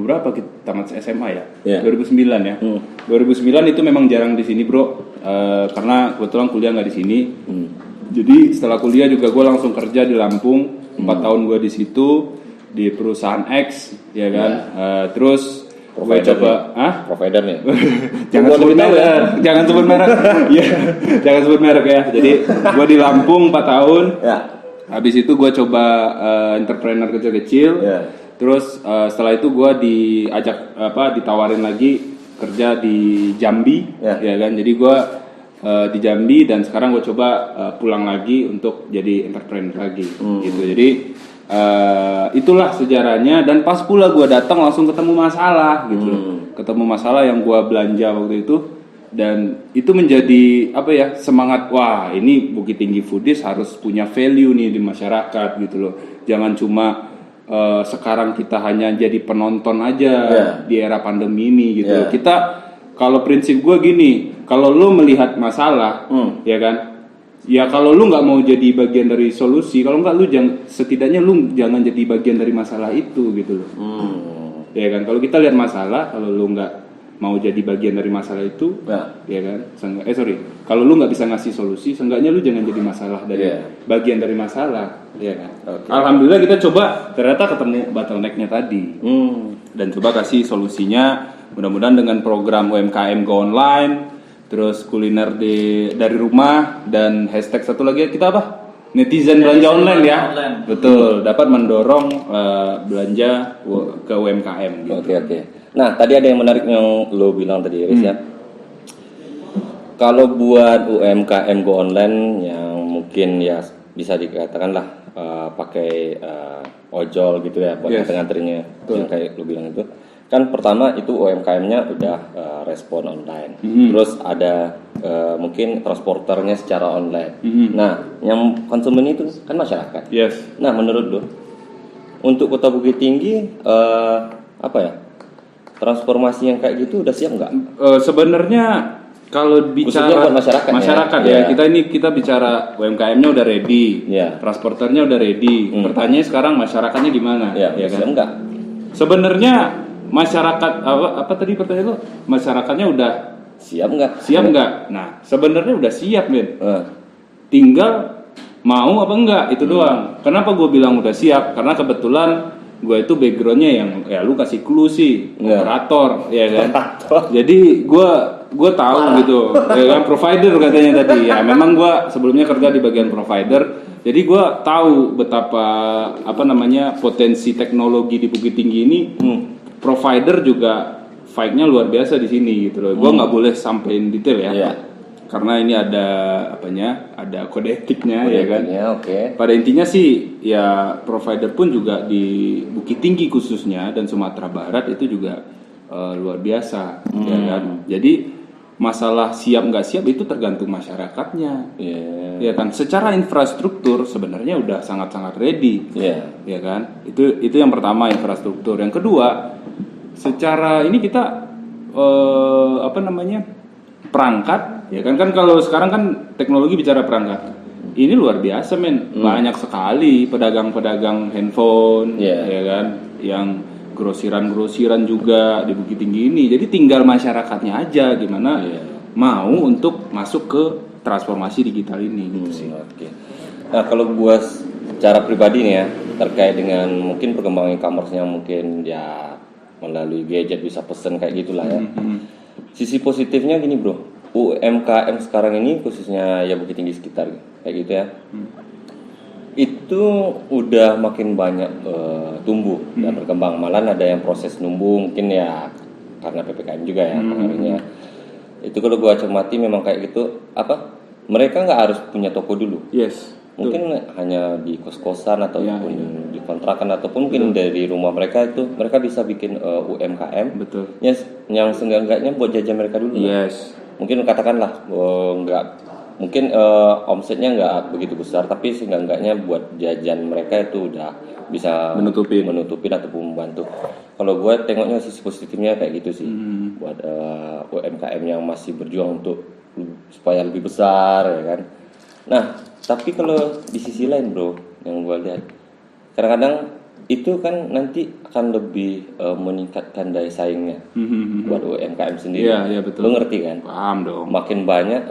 berapa kita tamat SMA ya? 2009 ya. 2009 itu memang jarang di sini bro, karena kebetulan kuliah nggak di sini. Jadi setelah kuliah juga gue langsung kerja di Lampung. 4 tahun gue di situ di perusahaan X, ya kan. Terus gue coba, provider nih. Jangan sebut merek. Jangan sebut merek ya. Jadi gue di Lampung 4 tahun. Habis itu gue coba entrepreneur kecil-kecil. Terus setelah itu gue ditawarin lagi kerja di Jambi, ya kan. Jadi gue di Jambi dan sekarang gue coba pulang lagi untuk jadi entrepreneur lagi, gitu. Jadi itulah sejarahnya. Dan pas pula gue datang langsung ketemu masalah, gitu. Ketemu masalah yang gue belanja waktu itu. Dan itu menjadi semangat, wah ini Bukit Tinggi Foodies harus punya value nih di masyarakat gitu loh. Jangan cuma sekarang kita hanya jadi penonton aja di era pandemi ini gitu loh. Kita, kalau prinsip gue gini, kalau lo melihat masalah, ya kan, ya kalau lu nggak mau jadi bagian dari solusi, kalau nggak lu setidaknya lu jangan jadi bagian dari masalah itu gitu loh. Ya kan, kalau kita lihat masalah, kalau lu nggak mau jadi bagian dari masalah itu, ya kan, kalau lu nggak bisa ngasih solusi, seenggaknya lu jangan jadi masalah dari bagian dari masalah, ya kan. Alhamdulillah kita coba ternyata ketemu bottleneck-nya tadi, dan coba kasih solusinya. Mudah-mudahan dengan program UMKM Go Online, terus kuliner dari rumah, dan hashtag satu lagi kita netizen belanja online ya. Betul, dapat mendorong belanja ke UMKM gitu. Oke. Nah, tadi ada yang menarik yang lo bilang tadi, Riz ya. Kalau buat UMKM Go Online yang mungkin ya bisa dikatakan lah pakai ojol gitu ya buat nganter-nganternya, yang kayak lo bilang itu. Kan pertama itu UMKM-nya udah respon online. Terus ada mungkin transporternya secara online. Nah, yang konsumen itu kan masyarakat. Nah, menurut lo untuk Kota Bukit Tinggi transformasi yang kayak gitu udah siap nggak? Sebenarnya kalau bicara masyarakat ya, kita bicara UMKM-nya udah ready, transporternya udah ready. Pertanyaannya sekarang masyarakatnya gimana? Ya kan? Siap nggak? Sebenarnya masyarakat apa tadi pertanyaan lo? Masyarakatnya udah siap nggak? Siap nggak? Nah, sebenarnya udah siap, Ben. Tinggal mau apa enggak, itu doang. Kenapa gue bilang udah siap? Karena kebetulan gue itu backgroundnya yang ya lu kasih clue sih Iya. operator ya kan. Operator. Jadi gue tahu gitu ya kan, provider katanya tadi ya, memang gue sebelumnya kerja di bagian provider, jadi gue tahu betapa potensi teknologi di Bukit Tinggi ini. Provider juga fight-nya luar biasa di sini gitu loh. Gue nggak boleh sampein detail ya. Iya. Karena ini ada ada kode etiknya ya kan. Oke. Pada intinya sih ya provider pun juga di Bukit Tinggi khususnya dan Sumatera Barat itu juga luar biasa ya kan. Jadi masalah siap nggak siap itu tergantung masyarakatnya. Ya kan. Secara infrastruktur sebenarnya udah sangat-sangat ready. Ya kan. Itu yang pertama, infrastruktur. Yang kedua, secara ini kita perangkat ya kan kalau sekarang kan teknologi bicara perangkat ini luar biasa men. Banyak sekali pedagang-pedagang handphone ya kan, yang grosiran juga di Bukit Tinggi ini. Jadi tinggal masyarakatnya aja gimana mau untuk masuk ke transformasi digital ini gitu sih. Oke. Nah, kalau gua secara pribadi nih ya, terkait dengan mungkin perkembangan e-commerce-nya mungkin ya melalui gadget bisa pesen kayak gitulah ya. Sisi positifnya gini bro, UMKM sekarang ini khususnya ya Bukit Tinggi sekitar kayak gitu ya, itu udah makin banyak tumbuh dan berkembang. Malah ada yang proses numbuh mungkin ya karena PPKM juga ya pengaruhnya. Itu kalau gua cermati memang kayak gitu, mereka nggak harus punya toko dulu. Mungkin hanya di kos-kosan ataupun di kontrakan ataupun mungkin dari rumah mereka itu mereka bisa bikin UMKM. Betul. Yang seenggaknya buat jajan mereka dulu. Mungkin katakanlah mungkin omsetnya nggak begitu besar, tapi seenggaknya buat jajan mereka itu udah bisa menutupin ataupun membantu. Kalau gue tengoknya sisi positifnya kayak gitu sih, buat UMKM yang masih berjuang untuk supaya lebih besar ya kan. Nah, tapi kalau di sisi lain bro, yang gue lihat kadang-kadang itu kan nanti akan lebih meningkatkan daya saingnya buat UMKM sendiri. Iya betul. Lo ngerti kan? Paham dong. Makin banyak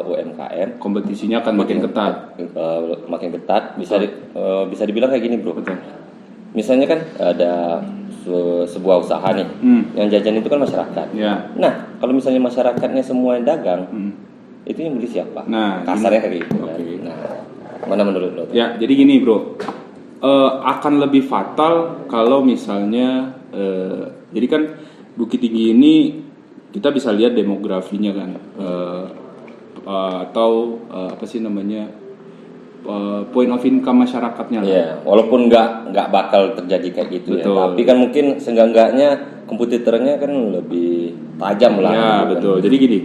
UMKM, kompetisinya akan makin ketat. Makin ketat. Bisa dibilang kayak gini bro. Betul. Misalnya kan ada sebuah usaha nih, yang jajan itu kan masyarakat. Nah, kalau misalnya masyarakatnya semua yang dagang, itu yang beli siapa? Nah, kasarnya kayak gitu. Kan? Nah, mana menurut lo? Ya, jadi gini bro. Akan lebih fatal kalau misalnya jadi kan Bukit Tinggi ini kita bisa lihat demografinya kan atau point of income masyarakatnya lah. Walaupun nggak bakal terjadi kayak gitu. Betul. Ya, tapi kan mungkin seenggaknya komputernya kan lebih tajam lah. Ya betul. Jadi gini,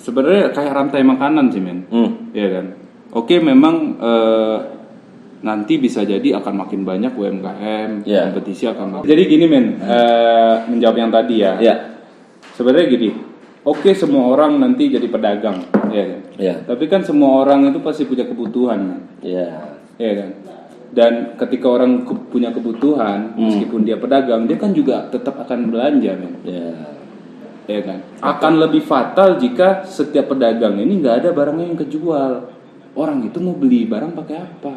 sebenarnya kayak rantai makanan sih men, ya kan. Oke, memang nanti bisa jadi akan makin banyak UMKM, kompetisi akan makin. Jadi gini men, menjawab yang tadi ya. Sebenarnya gini, oke semua orang nanti jadi pedagang, ya kan. Tapi kan semua orang itu pasti punya kebutuhan, man. Ya kan. Dan ketika orang punya kebutuhan, meskipun dia pedagang, dia kan juga tetap akan belanja, men. Ya kan. Akan lebih fatal jika setiap pedagang ini nggak ada barangnya yang kejual. Orang itu mau beli barang pakai apa?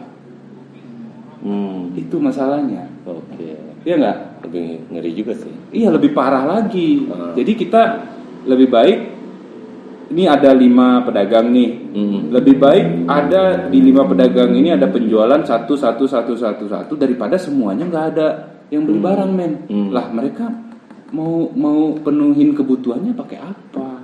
Itu masalahnya. Iya nggak? Lebih ngeri juga sih. Iya, lebih parah lagi. Jadi kita lebih baik, ini ada 5 pedagang nih. Lebih baik ada di 5 pedagang ini ada penjualan satu daripada semuanya nggak ada yang beli barang, men. Lah mereka mau penuhin kebutuhannya pakai apa?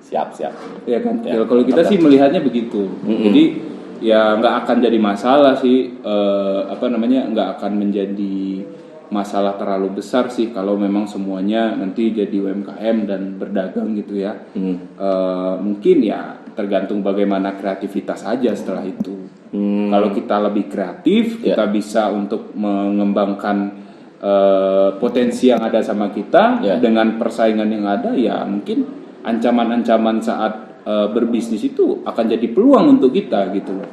Siap. Ya kan. Ya, kalau kita sih melihatnya begitu. Jadi ya nggak akan jadi masalah sih, nggak akan menjadi masalah terlalu besar sih kalau memang semuanya nanti jadi UMKM dan berdagang gitu ya. Mungkin ya tergantung bagaimana kreativitas aja setelah itu. Kalau kita lebih kreatif, kita bisa untuk mengembangkan potensi yang ada sama kita dengan persaingan yang ada, ya mungkin ancaman-ancaman saat berbisnis itu akan jadi peluang untuk kita gitu loh.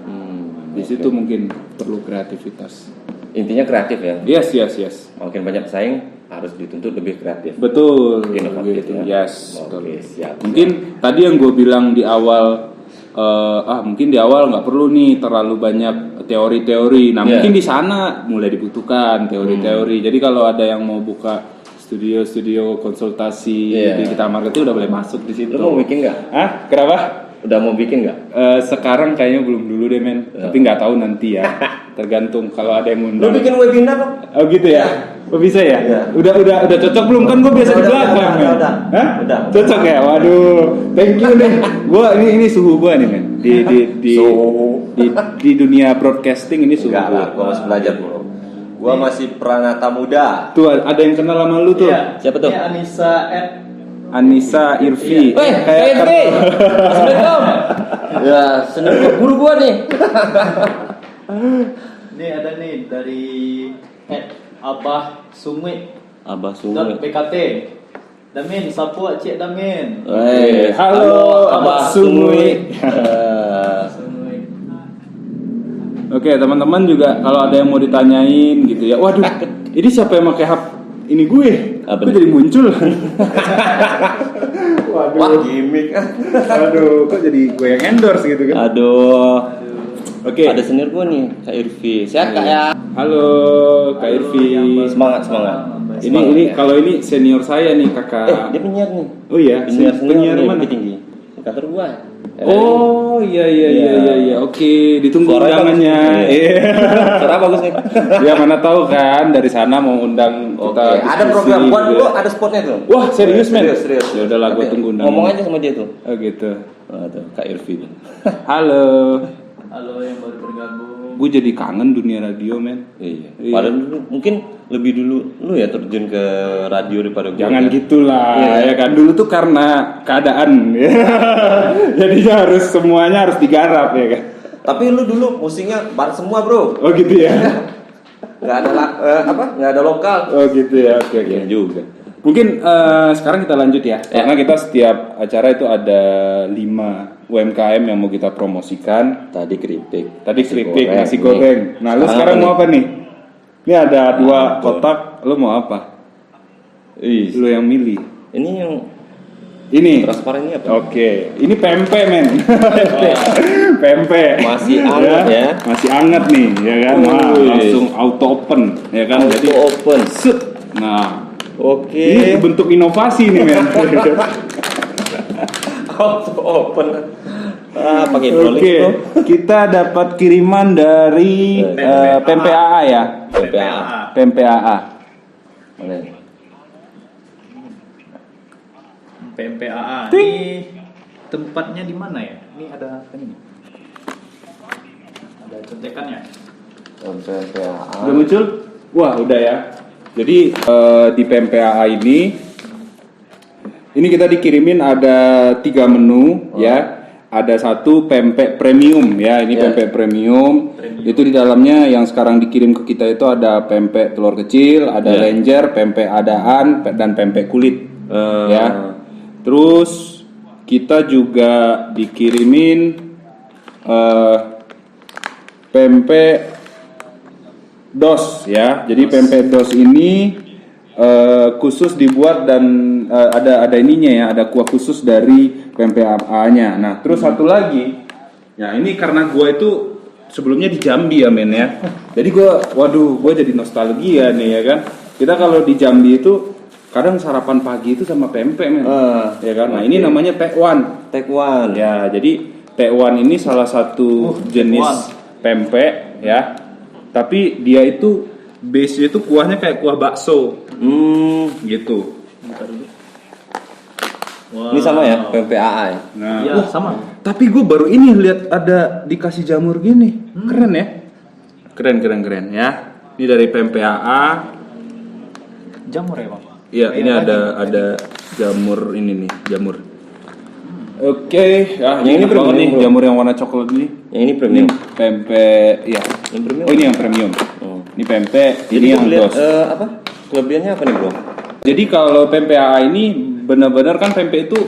Di situ mungkin perlu kreativitas. Intinya kreatif ya. Yes. Makin banyak pesaing harus dituntut lebih kreatif. Betul. Inovatif gitu. ya. Yes. Siap. Mungkin tadi yang gue bilang di awal mungkin di awal nggak perlu nih terlalu banyak teori-teori. Nah mungkin di sana mulai dibutuhkan teori-teori. Jadi kalau ada yang mau buka studio konsultasi di Kita Market itu udah boleh masuk di situ. Lu mau bikin nggak? Hah? Kenapa? Udah mau bikin nggak? Sekarang kayaknya belum dulu deh men. Tapi nggak tahu nanti ya. Tergantung kalau ada yang Lu undang. bikin webinar dong? Oh gitu ya? Oh bisa ya? Iya. Udah cocok belum kan gue biasa di belakang men? Udah. Hah? Cocok ya? Waduh, thank you nih. Gua ini suhu gua nih men. Di dunia broadcasting ini suhu Enggak lah, gua. gua masih belajar bro. Gua masih pranata muda. Tuh ada yang kenal sama lu tuh. Iya. Siapa tuh? Ini Anissa Anissa Irfi. Assalamualaikum. Ya, seneng guru gua nih. Ini ada nih dari Abah Sumit Abah Sungai. .bkt. Damin, sapu Cik Damin. Halo Abah Sumui. Sumit. Oke teman-teman juga kalau ada yang mau ditanyain gitu ya. Waduh, ini siapa yang pakai hap ini gue? Apa Gue nih? jadi muncul. Wah, gimmick. Aduh, kok jadi gue yang endorse gitu kan? Aduh. Oke. Ada senior gua nih, Kak Irfi. Sehat Kak ya? Halo Kak Irfi. Semangat. Ini kalau ini senior saya nih kakak. Dia penyiar nih. Oh iya, penyiar nih, mana? lebih tinggi. Di kantor gua. Oh iya. Oke, ditunggu Suaranya undangannya. bagus. Iya. Suara bagus nih. Ya mana tahu kan dari sana mau undang kita. Oke, ada diskusi program buat gitu lu, ya. ada spotnya tuh. Wah serius men? Serius. Ya udahlah gue Oke, tunggu undangan. ngomong aja sama dia tuh. Oh gitu. Tuh, Kak Irfi. Halo. Halo yang baru bergabung. Gue jadi kangen dunia radio men. Iya. Padahal dulu mungkin lebih dulu lu ya terjun ke radio daripada gua. Jangan ya. gitulah Iya. ya kan dulu tuh karena keadaan. Jadinya harus semuanya harus digarap ya kan. Tapi lu dulu musiknya bar semua, Bro. Oh gitu ya. Nggak ada nggak ada lokal. Oh gitu ya. Oke. Iya juga. Mungkin sekarang kita lanjut ya. Karena kita setiap acara itu ada 5 UMKM yang mau kita promosikan. Tadi keripik. Tadi keripik, nasi Ini. goreng. Nah, lu sekarang apa mau apa nih? Ini ada 2 Apa? kotak, lu mau apa? Ih, Lu yang milih. ini yang Ini. transparan ini apa? Oke, ini pempek men. Pempek. Masih anget ya. Masih anget nih, ya kan? Wah, Wih. langsung auto open, ya kan? Jadi Auto open. set. Nah, Oke. ini bentuk inovasi nih men. Auto open. Pakai Oke, hidrolik bro. kita dapat kiriman dari pempek AA ya. PPA. Pempek AA. Mana ini? PMPAA. Ting. Ini tempatnya di mana ya? Ini ada apa ini? Ada contekannya. PPA. Udah muncul? Wah, udah ya. Jadi di PMPAA ini kita dikirimin ada 3 menu ya. Ada 1 pempek premium ya. Ini Ya. pempek premium. Itu di dalamnya yang sekarang dikirim ke kita itu ada pempek telur kecil, ada Ya. lenjer, pempek adaan, dan pempek kulit. Ya. Terus kita juga dikirimin pempek dos ya. Jadi pempek dos ini khusus dibuat dan ada ininya ya, ada kuah khusus dari pempek AA-nya. Nah, terus satu lagi. Ya, ini karena gua itu sebelumnya di Jambi ya, men ya. Jadi gua jadi nostalgia nih ya kan. Kita kalau di Jambi itu kadang sarapan pagi itu sama pempek, men. Ya kan? Nah, ini namanya tekwan. Tekwan. Ya, jadi tekwan ini salah satu jenis pempek ya. Tapi dia itu base-nya itu kuahnya kayak kuah bakso gitu. Wah. Ini sama ya, PPAA ya. Nah, Iya, sama. tapi gue baru ini lihat ada dikasih jamur gini. Keren ya? Keren ya. Ini dari PMPAA. Jamur ya, Bang? Iya, ini ada jamur ini nih, jamur. Oke, ya Yang ini enak banget premium, nih bro. jamur yang warna coklat ini. Yang ini premium. Pempek, ya. Yang premium. Oh, ini yang premium. Oh. Ini pempek, Jadi ini yang gua lihat, dos. apa? Kelebihannya apa nih, Bro? Jadi kalau PMPAA ini benar-benar kan pempek itu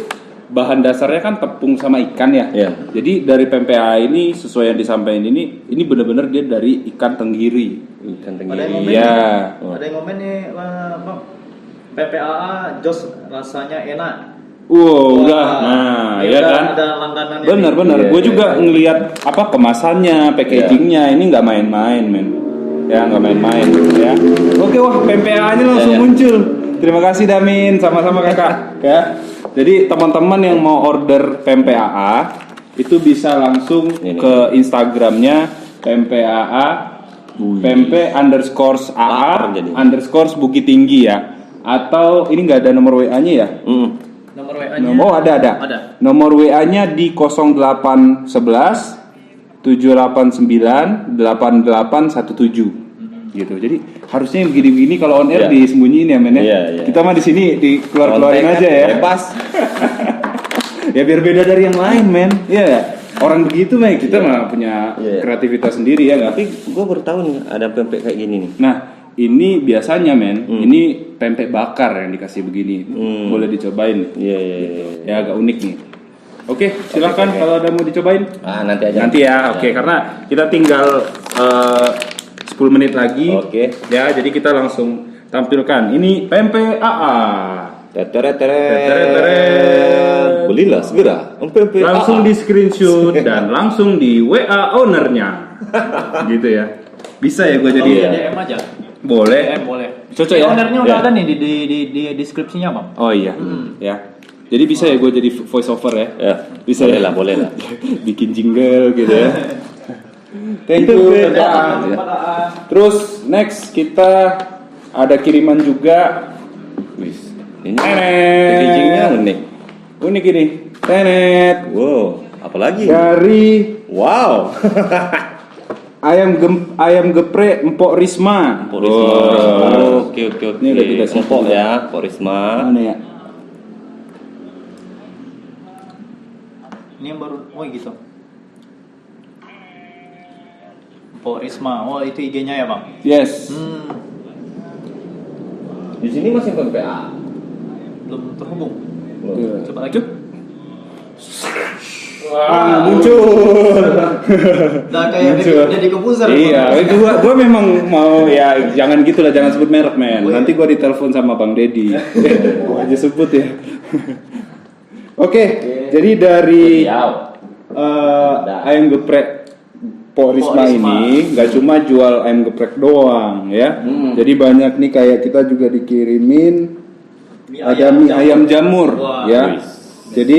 bahan dasarnya kan tepung sama ikan ya. Iya. Jadi dari PMPAA ini sesuai yang disampaikan ini benar-benar dia dari ikan tenggiri. Ikan Ada yang tenggiri. ngomong Iya. nih, ada yang ngomong nih, Bang. PPAA jos rasanya enak. Wow, udah. Nah, ini ya udah kan? ada langganannya. Benar. Iya, Gue iya, juga ngelihat apa kemasannya, packagingnya, ini nggak main-main, men. Ya, nggak main-main, ya. Oke, wah, PMPA-nya langsung Ya. muncul. Terima kasih Damin, sama-sama kakak. Ya. Jadi teman-teman yang mau order PMPAA itu bisa langsung Ini. ke Instagramnya PMPAA, PMP_AA Lapar jadi. Bukit Tinggi ya. Atau ini nggak ada nomor WA-nya ya? Nomor WA-nya. Oh ada. Nomor WA-nya di 0811 789 8817 gitu. Jadi harusnya begini-begini kalau on air Iya. disembunyiin ya men ya. Iya. Kita mah di sini dikeluarin Konten aja kan ya. Bebas. Ya biar beda dari yang lain men. Iya. Orang begitu men kita mah punya Iya. kreativitas sendiri ya nggak? Tapi gue baru tahu nih ada pempek kayak gini nih. Nah ini biasanya men, ini pempek bakar yang dikasih begini. Boleh dicobain. Iya. Ya agak unik nih. Oke, silakan kalau ada mau dicobain. Ah, nanti aja. Nanti ya, oke. Karena kita tinggal 10 menit lagi. Oke. Ya, jadi kita langsung tampilkan. Ini pempek AA. Teteret. Teteret. Belilah segera pempek. Langsung di screenshot dan langsung di WA ownernya. Gitu ya. Bisa ya gue jadi Jadi ya? DM aja. Boleh. DM boleh. Cocok ya? Ownernya udah Ya. ada nih di deskripsinya, Bang. Oh iya. Ya. Jadi bisa ya gue jadi voice over ya? Ya, Bisa boleh ya? lah, boleh lah. Bikin jingle gitu ya. Thank you. Ya. Terus next kita ada kiriman juga. Wis. Ini Tenet. packagingnya unik. Unik ini. Tenet. Wow, apalagi? Dari Wow. ayam geprek Empok Risma. Pak Risma. Oh. Oke. Ini udah kita siapin. Empok ya, Pak Risma. Mana ya? Ini yang baru. Oh gitu. Pak Risma. Oh itu IG-nya ya, Bang. Yes. Di sini masih PMPA. Belum terhubung. Tuh. Coba lagi. Muncul. Udah kayak Muncul. jadi kebuser. Iya, itu gua memang mau ya jangan gitulah, jangan sebut merek men. Oh, iya. Nanti gua ditelepon sama Bang Dedi. Gua aja sebut ya. Oke, jadi dari ayam geprek Pok Risma ini nggak cuma jual ayam geprek doang ya. Jadi banyak nih kayak kita juga dikirimin ada mie ayam jamur Wah. ya. Jadi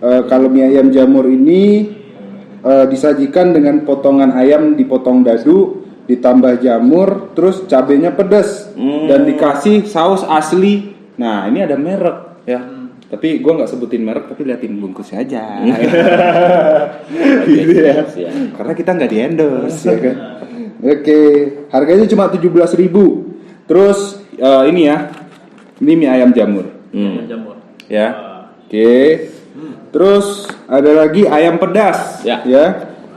kalau mie ayam jamur ini disajikan dengan potongan ayam dipotong dadu, ditambah jamur, terus cabenya pedas dan dikasih saus asli. Nah ini ada merek ya. Tapi gue nggak sebutin merek, tapi liatin bungkusnya aja. Gitu ya. Karena kita nggak di endorse ya kan. Oke, harganya cuma 17.000. Terus ini ya, ini mie ayam jamur. Jamur. Ya. Oke. Terus ada lagi ayam pedas. Ya.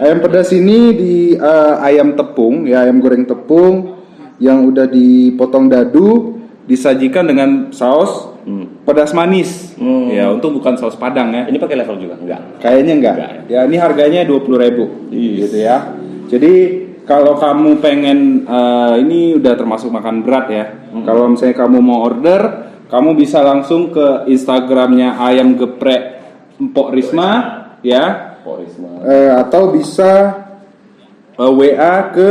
Ayam pedas ini di ayam tepung, ya ayam goreng tepung yang udah dipotong dadu, disajikan dengan saus pedas manis. Ya, untung bukan saus Padang ya. Ini pakai level juga? Enggak. Kayaknya enggak. Ya, ini harganya 20.000 gitu ya. Jadi kalau kamu pengen ini udah termasuk makan berat ya. Kalau misalnya kamu mau order, kamu bisa langsung ke Instagramnya ayam geprek Empok Risma ya. Pak Risma. Atau bisa WA ke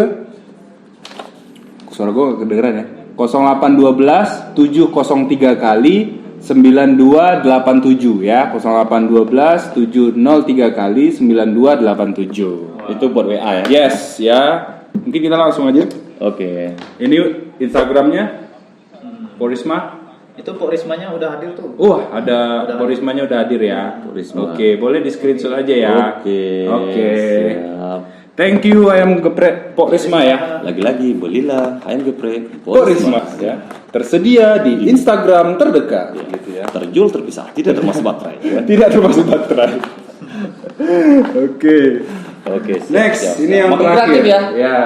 suara gue kedengeran ya. 0812 703 kali 9287 ya. 0812 703 kali 9287. Itu buat WA ya? Yes ya. Mungkin kita langsung aja. Oke. Ini Instagramnya Porisma. Itu Pak Rismanya udah hadir tuh. Ada Porismanya udah hadir ya. Porisma. Oke, boleh di screenshot aja ya. Oke. Siap. Thank you ayam geprek Pok Risma ya. Lagi-lagi belilah ayam geprek Pok Risma ya. Tersedia di Instagram terdekat gitu ya. Terjual terpisah, tidak termasuk baterai. Tidak termasuk baterai. Oke. Oke, siap, Next, siap, ini siap. yang Makin terakhir. kreatif ya. Ya.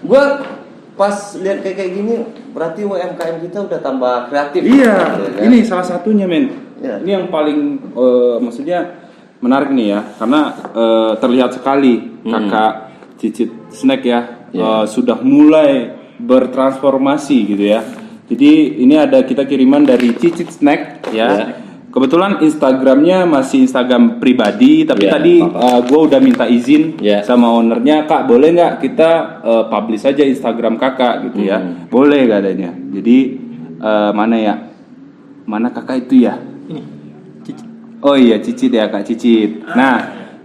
Gua pas lihat kayak gini, berarti UMKM kita udah tambah kreatif. Iya, Ya kan? ini salah satunya men. Iya. Ini yang paling maksudnya menarik nih ya, karena terlihat sekali kakak Cicit Snack ya, Iya. sudah mulai bertransformasi gitu ya. Jadi ini ada kita kiriman dari Cicit Snack ya. Iya. Kebetulan Instagramnya masih Instagram pribadi, tapi Iya, tadi apa-apa. gue udah minta izin Iya. sama ownernya, Kak boleh nggak kita publish aja Instagram kakak gitu ya? Boleh katanya. Jadi mana ya? Mana kakak itu ya? Ini Cici. Oh iya, Cicit ya Kak Cicit. Nah,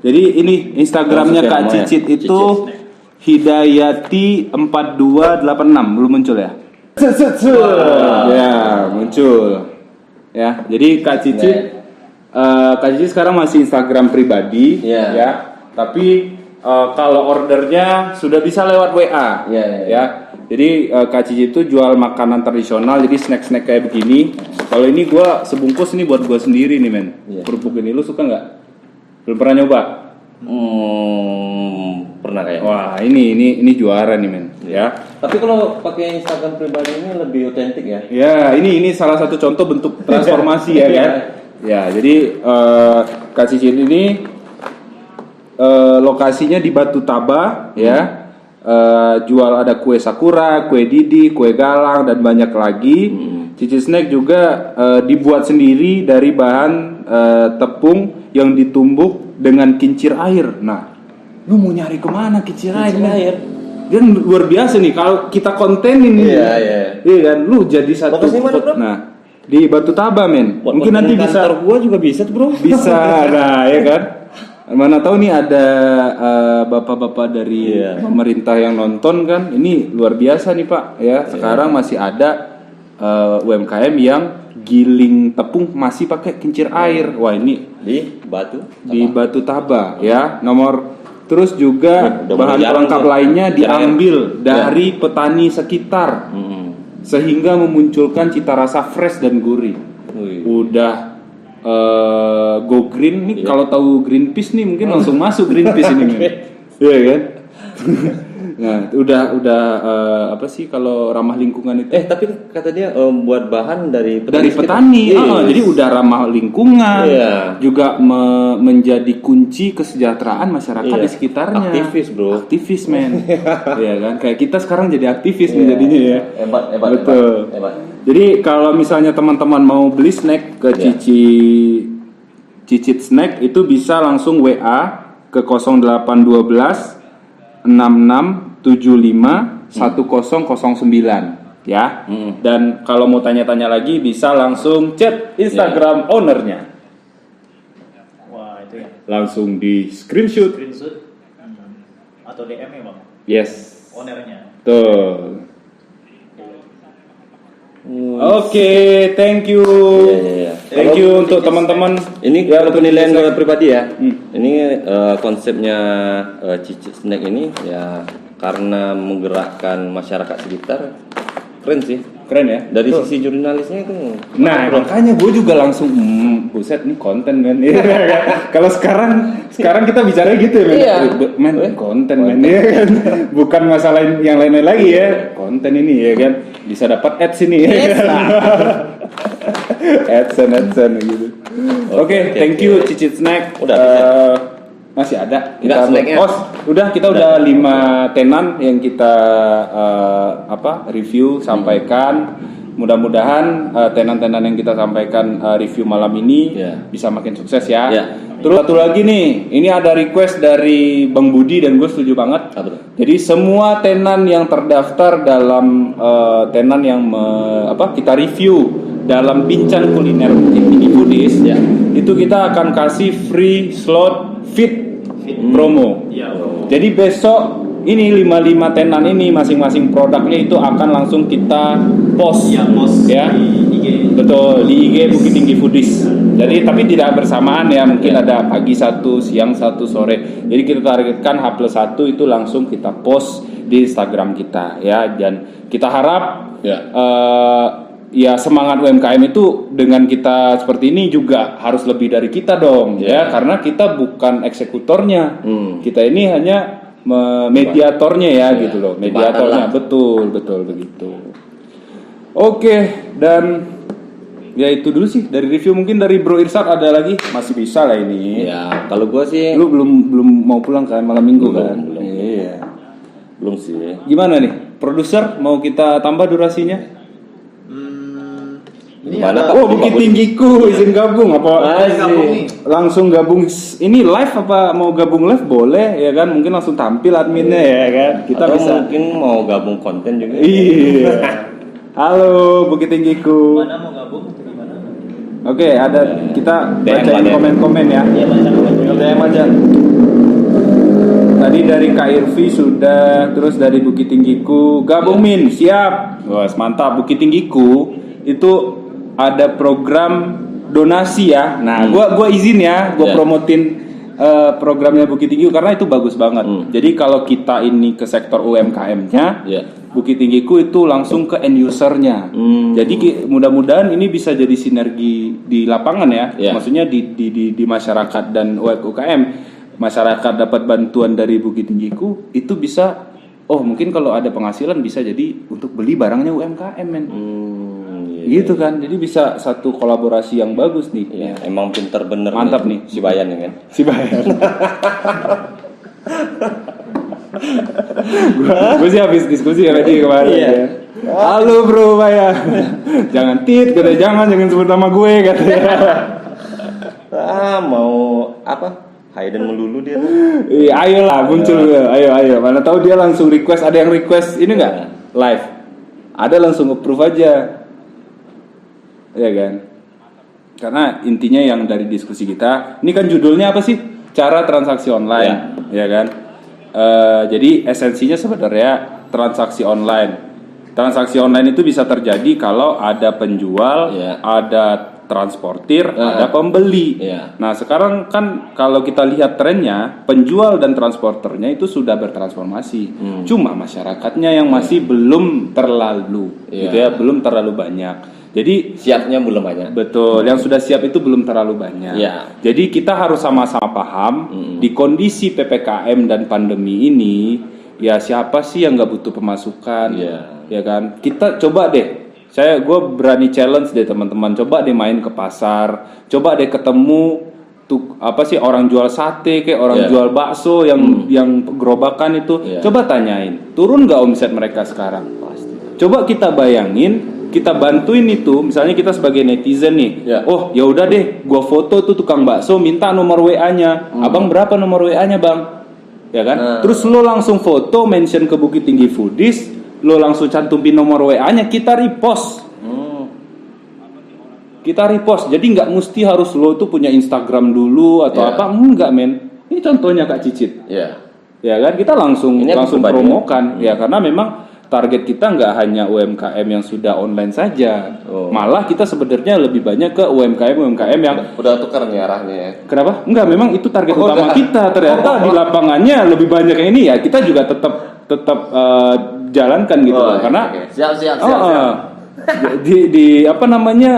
jadi ini Instagramnya Maksudnya Kak namanya? Cicit itu Cicit. Hidayati 4286 belum muncul ya? Ya, muncul. Ya, jadi Kak Cicit Kak Cicit sekarang masih Instagram pribadi Iya. ya. Tapi kalau ordernya sudah bisa lewat WA. Iya. Ya. Jadi Kak Cici itu jual makanan tradisional, jadi snack-snack kayak begini. Kalau ini gua sebungkus ini buat gua sendiri nih men. Iya. Kerupuk ini lu suka nggak? Belum pernah nyoba? Pernah kayaknya. Wah ini juara nih men. Ya. Tapi kalau pakai Instagram pribadi ini lebih otentik ya. Ya ini salah satu contoh bentuk transformasi ya kan. Ya jadi Kak Cici ini lokasinya di Batu Taba ya. Jual ada kue sakura, kue didi, kue galang dan banyak lagi. Cici Snack juga dibuat sendiri dari bahan tepung yang ditumbuk dengan kincir air. Nah, lu mau nyari kemana kincir air? Dia luar biasa nih kalau kita kontenin ini. Iya kan, lu jadi satu. Lokasinya mana, Bro? Nah, di Batu Taba men. Mungkin nanti bisa. Kantor gua juga bisa tuh, Bro. Bisa, nah ya kan. Mana tahu nih ada bapak-bapak dari pemerintah yang nonton kan. Ini luar biasa nih Pak ya. Sekarang masih ada UMKM yang giling tepung masih pakai kincir air. Wah ini Di Batu. di Batu Taba ya. Nomor terus juga Udah bahan mulai jarang pelengkap tuh. lainnya Kincir air. diambil dari petani sekitar sehingga memunculkan cita rasa fresh dan gurih. Wih. Udah go green nih kalau tahu Greenpeace nih mungkin langsung masuk Greenpeace ini men. Iya kan? Nah, udah apa sih kalau ramah lingkungan itu? Tapi kata dia buat bahan dari Dari petani. Yes. Jadi udah ramah lingkungan. Iya. Juga menjadi kunci kesejahteraan masyarakat di sekitarnya. Aktivis, Bro. Aktivis men. Iya kan? Kayak kita sekarang jadi aktivis nih jadinya ya. Hebat. Betul. Hebat. Jadi kalau misalnya teman-teman mau beli snack ke Cicit Snack itu bisa langsung WA ke 0812 6675 1009 ya. Dan kalau mau tanya-tanya lagi bisa langsung chat Instagram ownernya. Wah, itu ya. Langsung di screenshot. Atau DM ya, Bang. Yes. Ownernya. Tuh. Oke, thank you. Iya. Thank you untuk teman-teman. Ini Ya, kalau penilaian gue pribadi ya. Hmm. Ini konsepnya Cicit Snack ini ya karena menggerakkan masyarakat sekitar, keren sih. Keren ya. Dari sisi jurnalisnya itu. Nah, makanya gue juga langsung buset nih konten men. Kalau sekarang kita bicara gitu ya men. Iya. Men konten men ya kan. Bukan masalah yang lain-lain lagi ya. Konten ini ya kan. Bisa dapat ads ini ya. AdSense gitu. Oke, thank you Cicit Snack. Udah, masih ada. Enggak, snacknya. Kita udah 5 tenan yang kita review sampaikan. Mudah-mudahan tenan-tenan yang kita sampaikan review malam ini bisa makin sukses ya. Terus satu lagi nih, ini ada request dari Bang Budi dan gue setuju banget. Jadi semua tenan yang terdaftar dalam tenan yang kita review dalam Bincang Kuliner Tinggi Foodies, itu kita akan kasih free slot fit promo. Jadi besok ini 55 tenan ini masing-masing produknya itu akan langsung kita post ya. Di IG. Betul, di IG Bukit Tinggi Foodies. Jadi tapi tidak bersamaan ya, mungkin ada pagi satu, siang satu, sore. Jadi kita targetkan H+1 itu langsung kita post di Instagram kita ya, dan kita harap ya semangat UMKM itu dengan kita seperti ini juga harus lebih dari kita dong ya, karena kita bukan eksekutornya. Kita ini hanya mediatornya ya gitu loh, mediatornya. Betul begitu. Oke, dan ya itu dulu sih dari review. Mungkin dari Bro Irsyad ada lagi, masih bisa lah ini. Ya, kalau gua sih lu belum mau pulang kan malam minggu kan? Belum. Iya. Belum sih. Gimana nih? Produser mau kita tambah durasinya? Ini Mana, ada- Pak? Oh, Bukit Tinggiku izin gabung apa? Gabung nih. Langsung gabung ini live apa mau gabung live boleh ya kan? Mungkin langsung tampil adminnya ya kan? Kita Atau bisa. mungkin mau gabung konten juga. Iya. Halo Bukit Tinggiku. Mana mau gabung atau gimana? Oke, ada kita DM, bacain DM. komen-komen ya. Iya, baca komen. DM aja. Tadi dari Kak Irvi sudah, terus dari Bukit Tinggiku gabung Min, siap. Wah, mantap. Bukit Tinggiku itu ada program donasi ya. Nah, gua izin ya, gua Ya. promotin programnya Bukit Tinggiku karena itu bagus banget. Jadi kalau kita ini ke sektor UMKM-nya, Ya. Bukit Tinggiku itu langsung ke end user-nya. Jadi mudah-mudahan ini bisa jadi sinergi di lapangan ya. Ya. Maksudnya di masyarakat dan UMKM. Masyarakat dapat bantuan dari Bukit Tinggiku itu bisa mungkin kalau ada penghasilan bisa jadi untuk beli barangnya UMKM men. Iya. Gitu kan. Jadi bisa satu kolaborasi yang bagus nih. Ya, emang pinter bener. Mantap nih. si Bayan ya kan. Si Bayan. Gue sih habis diskusi sama dia kemarin Iya. ya. Halo bro Bayan. Jangan katanya jangan sebut nama gue katanya. Mau apa? Hayden melulu dia tuh. Iya, ayolah muncul ayo. Mana tahu dia langsung request, ada yang request ini enggak? Live. Ada langsung approve aja. Ya kan? Karena intinya yang dari diskusi kita, ini kan judulnya apa sih? Cara transaksi online, ya kan? Jadi esensinya sebenarnya transaksi online. Transaksi online itu bisa terjadi kalau ada penjual, ada transportir, ada pembeli. Nah, sekarang kan kalau kita lihat trennya, penjual dan transporternya itu sudah bertransformasi. Cuma masyarakatnya yang masih belum terlalu, gitu ya, belum terlalu banyak. Jadi Siapnya belum banyak. betul, yang sudah siap itu belum terlalu banyak. Iya. Jadi kita harus sama-sama paham di kondisi PPKM dan pandemi ini, ya siapa sih yang nggak butuh pemasukan, ya kan? Kita coba deh. Gue berani challenge deh teman-teman, coba deh main ke pasar, coba deh ketemu tuh apa sih orang jual sate kayak orang jual bakso yang gerobakan itu, coba tanyain turun nggak omset mereka sekarang. Coba kita bayangin, kita bantuin itu, misalnya kita sebagai netizen nih, oh ya udah deh, gue foto tuh tukang bakso, minta nomor WA-nya, abang berapa nomor WA-nya bang, ya kan? Terus lo langsung foto, mention ke Bukit Tinggi Foodies, lo langsung cantumin nomor WA-nya, kita repost. Kita repost, jadi nggak mesti harus lo tuh punya Instagram dulu atau apa, enggak men. Ini contohnya Kak Cicit, ya kan? Kita langsung promokan, ya karena memang target kita nggak hanya UMKM yang sudah online saja, malah kita sebenarnya lebih banyak ke UMKM yang udah tukar nih arahnya ya. Kenapa? Enggak, memang itu target utama kita. Ternyata di lapangannya lebih banyak yang ini ya. Kita juga tetap jalankan gitu loh. Karena siap. di apa namanya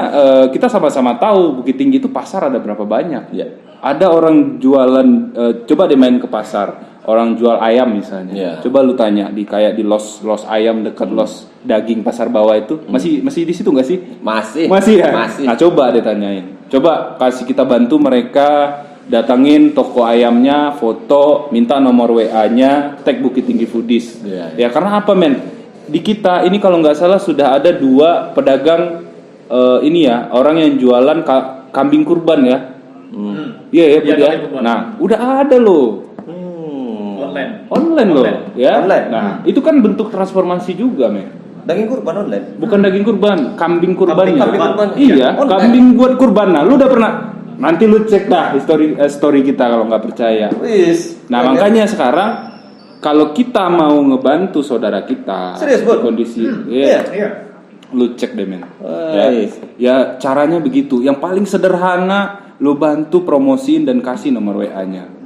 kita sama-sama tahu Bukit Tinggi itu pasar ada berapa banyak. Ada orang jualan, coba deh main ke pasar. Orang jual ayam misalnya, coba lu tanya di kayak di los ayam dekat los daging pasar bawah itu masih di situ nggak sih? Masih ya. Nah coba deh tanyain, coba kasih kita bantu mereka datangin toko ayamnya, foto, minta nomor WA-nya, tag Bukit Tinggi Foodies. Ya karena apa men? Di kita ini kalau nggak salah sudah ada 2 pedagang ini ya, orang yang jualan kambing kurban ya. Iya ya. Nah udah ada loh. Online loh, ya. Nah, itu kan bentuk transformasi juga, men. Daging kurban online. Bukan daging kurban, kambing kurban. Kambing kurban. Iya, Online. kambing buat kurban. Nah, lu udah pernah? Nanti lu cek dah story kita kalau nggak percaya. Nah, makanya sekarang kalau kita mau ngebantu saudara kita, serius, Bud? kondisi, lu cek deh, men. Ya, caranya begitu. Yang paling sederhana, lu bantu promosiin dan kasih nomor WA-nya.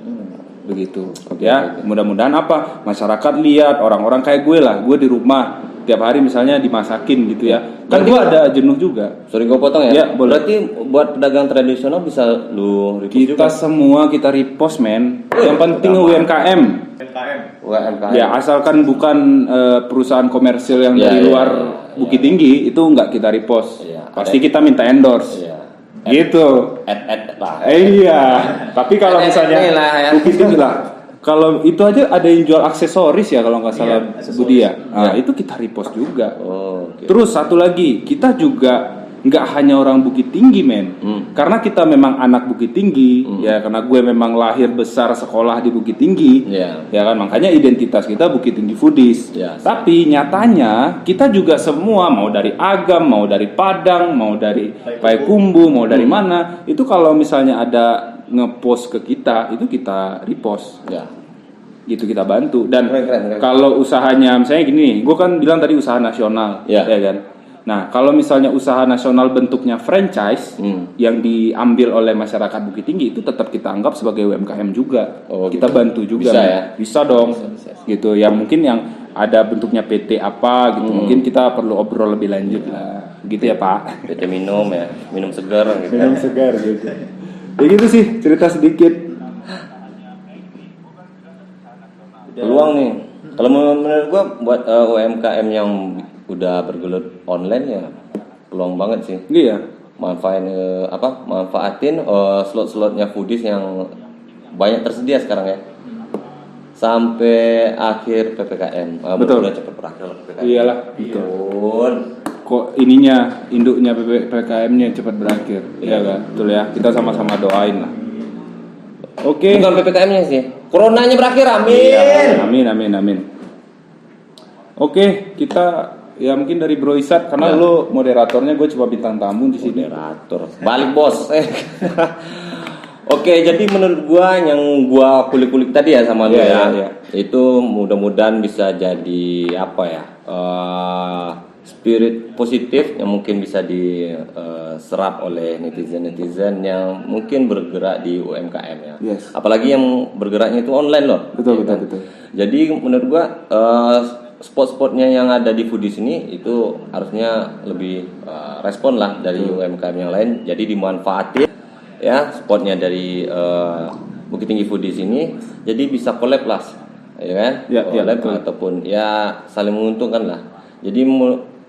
Begitu ya, mudah-mudahan apa masyarakat lihat orang-orang kayak gue lah, gue di rumah tiap hari misalnya dimasakin gitu ya, kan gue ada jenuh juga. Sorry gue potong ya. Ya boleh. Berarti buat pedagang tradisional bisa lu repost kita juga. Semua kita repost men. Yang penting UMKM. Ya asalkan bukan perusahaan komersil yang dari luar Bukit Tinggi itu nggak kita repost. Pasti kita minta endorse. Gitu. Lah. Iya. Tapi kalau misalnya Bukit Tinggi lah, kalau itu aja ada yang jual aksesoris ya kalau nggak salah Budi ya. Nah, itu kita repost juga. Terus satu lagi, kita juga nggak hanya orang Bukit Tinggi, men. Karena kita memang anak Bukit Tinggi, ya karena gue memang lahir besar sekolah di Bukit Tinggi, ya kan makanya identitas kita Bukit Tinggi Foodies. Tapi nyatanya kita juga semua mau dari Agam, mau dari Padang, mau dari Payakumbuh, mau dari mana, itu kalau misalnya ada ngepost ke kita, itu kita repost. Gitu kita bantu. Dan keren. Kalau usahanya misalnya gini, gue kan bilang tadi usaha nasional, ya kan. Nah kalau misalnya usaha nasional bentuknya franchise yang diambil oleh masyarakat Bukit Tinggi, itu tetap kita anggap sebagai UMKM juga. Kita bantu juga. Bisa ya? Bisa dong. Bisa. Gitu ya, mungkin yang ada bentuknya PT apa gitu, mungkin kita perlu obrol lebih lanjut lah. Gitu ya Pak. PT minum ya, minum segar gitu. Minum segar gitu. Ya gitu sih cerita sedikit. Peluang nih, kalau menurut gua buat UMKM yang udah bergelut online ya peluang banget sih. Iya. Manfaatin slot-slotnya foodies yang banyak tersedia sekarang ya. Sampai akhir PPKM. Betul. Udah cepet berakhir PPKM. Iyalah, betul. Kok ininya induknya PPKM-nya cepat berakhir. Iya kan? Betul ya. Kita sama-sama doain lah. Oke. Bukan PPKM-nya sih. Coronanya berakhir, amin. Iya, amin. Oke, kita ya mungkin dari Bro Isat karena lo moderatornya, gue coba bintang tamu di sini. Moderator. Balik bos. Oke, jadi menurut gua yang gua kulik-kulik tadi ya sama lu itu mudah-mudahan bisa jadi apa ya? Spirit positif yang mungkin bisa diserap oleh netizen-netizen yang mungkin bergerak di UMKM ya. Apalagi yang bergeraknya itu online loh. Betul. Jadi menurut gua spot-spotnya yang ada di foodies ini itu harusnya lebih respon lah dari UMKM yang lain. Jadi dimanfaatin ya spotnya dari Bukit Tinggi Foodies ini. Jadi bisa collab lah, ya kan? Collab ataupun ya saling menguntungkan lah. Jadi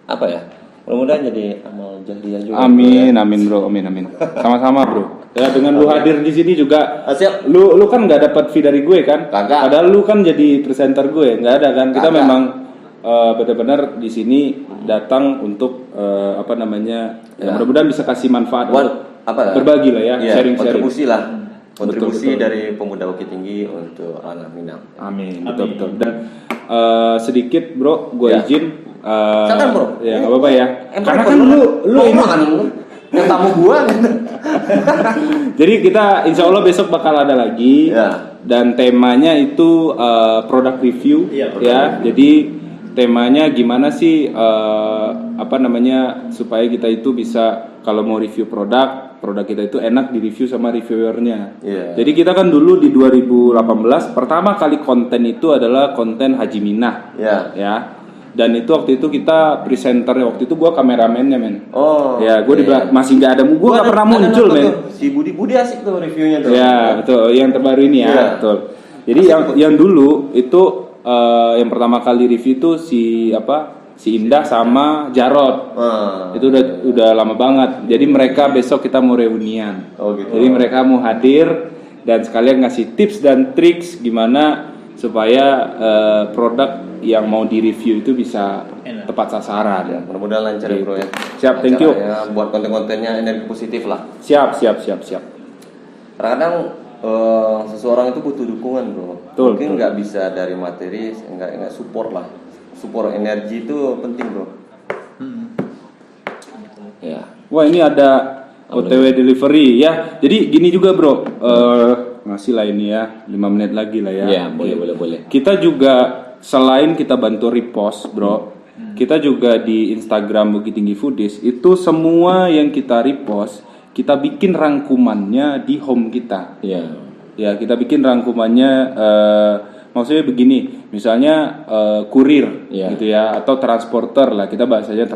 apa ya? Mudah-mudahan jadi amal jariah juga. Amin bro, amin. Sama-sama bro. Ya dengan lu hadir di sini juga. Siap. Lu kan nggak dapat fee dari gue kan? Kagak. Padahal lu kan jadi presenter gue, nggak ada kan? Kita memang benar-benar di sini datang untuk mudah-mudahan bisa kasih manfaat untuk berbagi lah ya, sharing. Kontribusi dari pemuda Bukit Tinggi untuk anak Minang. Amin. Betul. Dan sedikit bro, gue izin. Silakan bro. Ya nggak apa-apa ya. Karena kan lu ini yang tamu gua. Jadi kita insya Allah besok bakal ada lagi. Dan temanya itu product review. Jadi temanya gimana sih supaya kita itu bisa kalau mau review produk kita itu enak di review sama reviewernya. Jadi kita kan dulu di 2018 pertama kali konten itu adalah konten Haji Minah. Ya. Dan itu waktu itu kita presenternya, waktu itu gue kameramennya men. Masih nggak ada, gue nggak pernah muncul men. Si Budi asik tuh reviewnya tuh. Ya betul, yang terbaru ini ya betul. Jadi yang dulu itu yang pertama kali review itu si Indah sama Jarod. Itu udah lama banget. Jadi mereka besok kita mau reunian. Jadi mereka mau hadir dan sekalian ngasih tips dan triks gimana supaya produk yang mau di-review itu bisa tepat sasaran. Mudah-mudahan lancar bro ya. Siap, thank you. Buat konten-kontennya energi positif lah. Siap. Kadang-kadang seseorang itu butuh dukungan bro. Mungkin nggak bisa dari materi, nggak support lah. Support energi itu penting bro. Wah ini ada OTW delivery ya. Jadi gini juga bro. Ngasih lah ini ya 5 menit lagi lah ya. Iya boleh. Kita juga selain kita bantu repost bro, kita juga di Instagram Bukit Tinggi Foodies itu semua yang kita repost kita bikin rangkumannya di home kita. Ya kita bikin rangkumannya maksudnya begini, misalnya kurir gitu ya atau transporter lah, kita bahasanya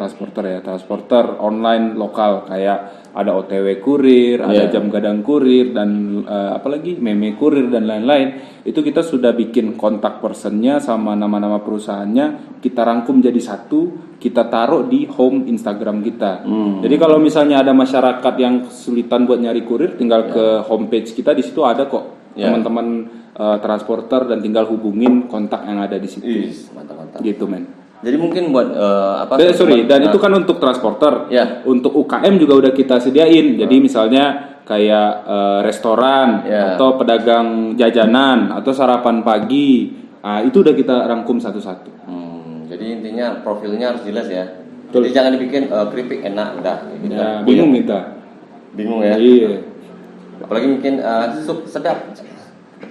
transporter online lokal kayak ada OTW kurir, ada jam gadang kurir dan apalagi meme kurir dan lain-lain. Itu kita sudah bikin kontak personnya sama nama-nama perusahaannya, kita rangkum jadi satu, kita taruh di home Instagram kita. Jadi kalau misalnya ada masyarakat yang kesulitan buat nyari kurir, tinggal ke homepage kita, di situ ada kok teman-teman transporter dan tinggal hubungin kontak yang ada di situ. Mantap. Gitu men. Jadi mungkin buat dan itu kan untuk transporter. Ya. Untuk UKM juga udah kita sediain. Jadi misalnya kayak restoran atau pedagang jajanan atau sarapan pagi. Nah, itu udah kita rangkum satu-satu. Jadi intinya profilnya harus jelas ya. Betul. Jadi jangan dibikin keripik enak udah. Gitu Ya, bingung kita. Bingung ya. Iya. Apalagi mungkin sup sedap.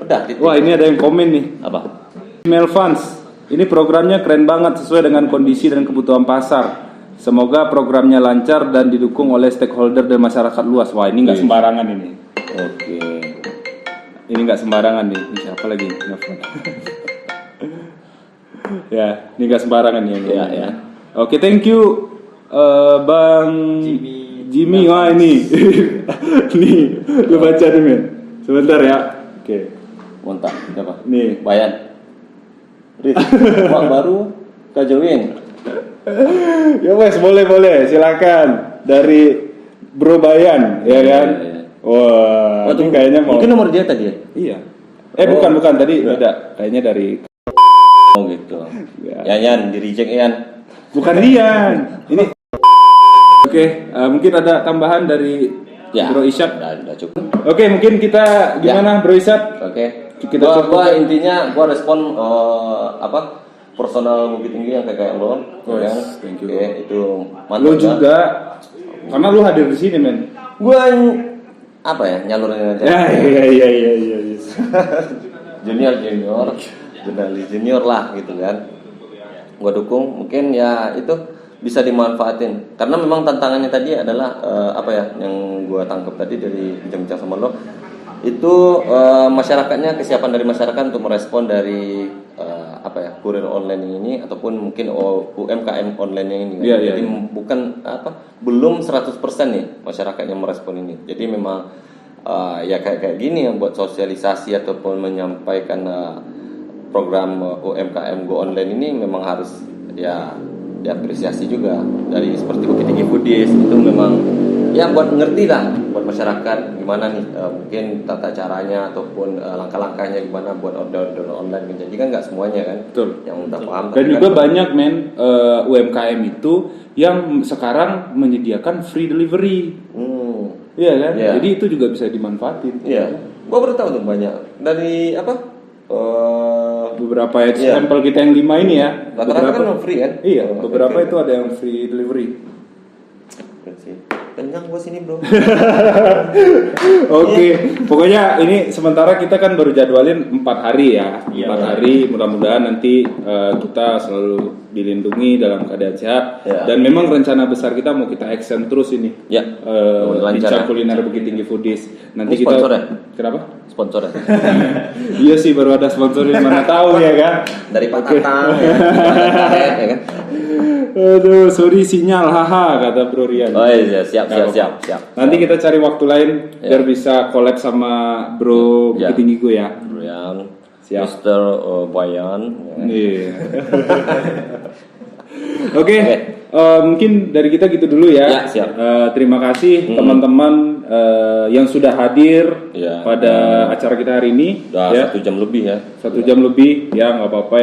Udah. Wah, ini ada yang komen nih. Apa? Email funds. Ini programnya keren banget sesuai dengan kondisi dan kebutuhan pasar. Semoga programnya lancar dan didukung oleh stakeholder dan masyarakat luas. Wah, ini nggak sembarangan ini. Oke. Ini nggak sembarangan nih. Ini siapa lagi? Ya, ini nggak sembarangan nih. Ya. Oke, thank you, Bang Jimmy. Wah, ini, nih, lu baca nih, men. Sebentar ya. Oke. Mantap. Siapa? Nih. Bayan. Wah, baru Kajowin. Ya wes, boleh, silakan dari Bro Bayan, ya kan? Iya. Wah, ini kayaknya mau. Mungkin nomor dia tadi ya? Iya. Bukan tadi beda. Kayaknya dari. Oh gitu. Ya. Yan, di reject Yan. Bukan Rian. Ini. Oke, mungkin ada tambahan dari Bro Isyad. Udah cukup. Oke, mungkin kita gimana Bro Isyad? Oke. Kita gua intinya gua respon personal Bukit Tinggi yang kayak lo. Ya. Thank you. Oke, itu mantap. Lu juga karena lu hadir di sini, men. Gua nyalurin aja. Iya. jurnalis junior lah gitu kan. Gua dukung, mungkin ya itu bisa dimanfaatin. Karena memang tantangannya tadi adalah yang gua tangkap tadi dari bincang-bincang sama lo. Itu masyarakatnya, kesiapan dari masyarakat untuk merespon dari kurir online ini ataupun mungkin UMKM online ini kan. Jadi bukan belum 100% nih masyarakatnya merespon ini. Jadi memang ya kayak gini yang buat sosialisasi ataupun menyampaikan program UMKM Go Online ini memang harus ya diapresiasi juga dari seperti Bukit Tinggi Foodies. Itu memang ya buat ngerti lah buat masyarakat gimana nih mungkin tata caranya ataupun langkah-langkahnya gimana buat order online. Jadi kan nggak semuanya kan. Betul. Yang udah paham. Dan juga banyak UMKM itu yang sekarang menyediakan free delivery. Iya kan? Yeah. Jadi itu juga bisa dimanfaatin. Iya. Gua baru tahu tuh banyak dari beberapa sampel kita yang 5 ini ya. Rata-rata kan free kan? Iya, beberapa itu ada yang free delivery. Kenyang gua sini bro. Oke, pokoknya ini sementara kita kan baru jadwalin 4 hari ya. 4 hari, mudah-mudahan nanti kita selalu dilindungi dalam keadaan sehat. Dan memang rencana besar kita mau kita extend terus ini. Ya. Bincang kuliner Bukit Tinggi Foodies. Nanti ini kita sponsor ya? Kenapa? Sponsor ya? Iya sih, baru ada sponsor, mana tahu ya kan. Dari Pak Tatang ya kan. Aduh, sorry sinyal, haha, kata Bro Rian. Oh iya, siap. Nanti kita cari waktu lain biar bisa collab sama Bro Bukit Tinggi gue ya. Bro Rian, siap. Mr. Bayan. Iya. Oke. Mungkin dari kita gitu dulu ya. Ya, siap. Terima kasih teman-teman yang sudah hadir pada acara kita hari ini. Udah 1 jam lebih ya. 1 jam lebih ya, nggak apa-apa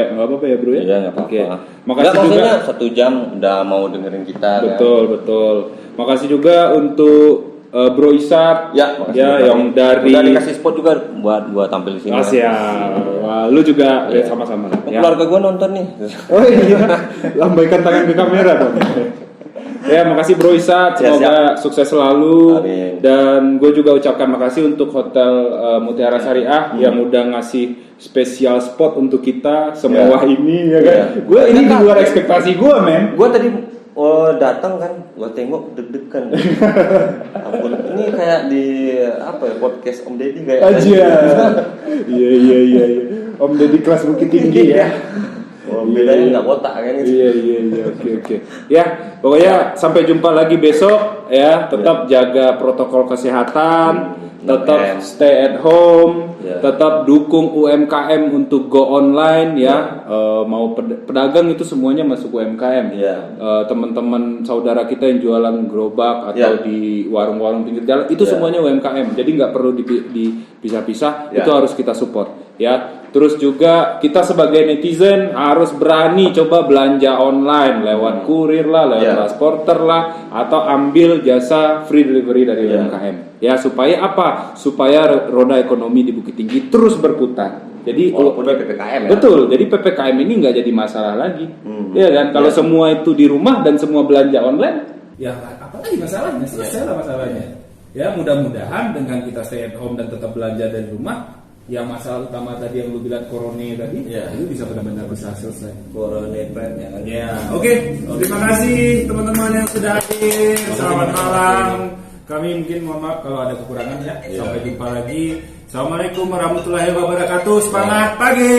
ya Bro ya. Iya, nggak apa-apa. Oke. Makasih juga 1 jam udah mau dengerin kita. Betul. Makasih juga untuk Bro Isyad yang dari udah dikasih spot juga buat gua tampil di sini. Wah, lu juga sama-sama. Ya. Keluarga gua nonton nih. Oh iya. Lambaikan tangan ke kamera dong. Ya, makasih Bro Isyad, semoga sukses selalu. Amin. Dan gue juga ucapkan makasih untuk Hotel Mutiara Syariah yang udah ngasih spesial spot untuk kita semua ini ya kan. Gue ini di luar ekspektasi gue, men. Gua tadi datang kan, gua tengok deg-degan. Ampun, ini kayak di podcast Om Deddy kayak aja. Iya. Om Deddy kelas Bukit Tinggi ya. Bedanya nggak kotak kan itu. Iya. Oke. Ya, pokoknya sampai jumpa lagi besok ya. Tetap jaga protokol kesehatan, tetap stay at home, tetap dukung UMKM untuk go online ya. Mau pedagang itu semuanya masuk UMKM. Teman-teman saudara kita yang jualan gerobak atau di warung-warung pinggir jalan itu semuanya UMKM. Jadi nggak perlu dipisah-pisah. Itu harus kita support. ya. Terus juga kita sebagai netizen harus berani coba belanja online lewat kurir lah, lewat transporter lah, atau ambil jasa free delivery dari UMKM. Ya, supaya apa? Supaya roda ekonomi di Bukit Tinggi terus berputar. Jadi walaupun PPKM ya. Betul. Jadi PPKM ini nggak jadi masalah lagi. Iya kan? Kalau semua itu di rumah dan semua belanja online, ya apa lagi masalahnya? Selesai lah masalahnya. Ya, mudah-mudahan dengan kita stay at home dan tetap belanja dari rumah, yang masalah utama tadi yang lu bilang corona tadi, itu bisa benar-benar bisa selesai. Corona ya. Ya, oke. Terima kasih teman-teman yang sudah hadir. Selamat malam. Kami mungkin mohon maaf kalau ada kekurangan ya. Sampai jumpa lagi. Assalamualaikum warahmatullahi wabarakatuh. Semangat pagi.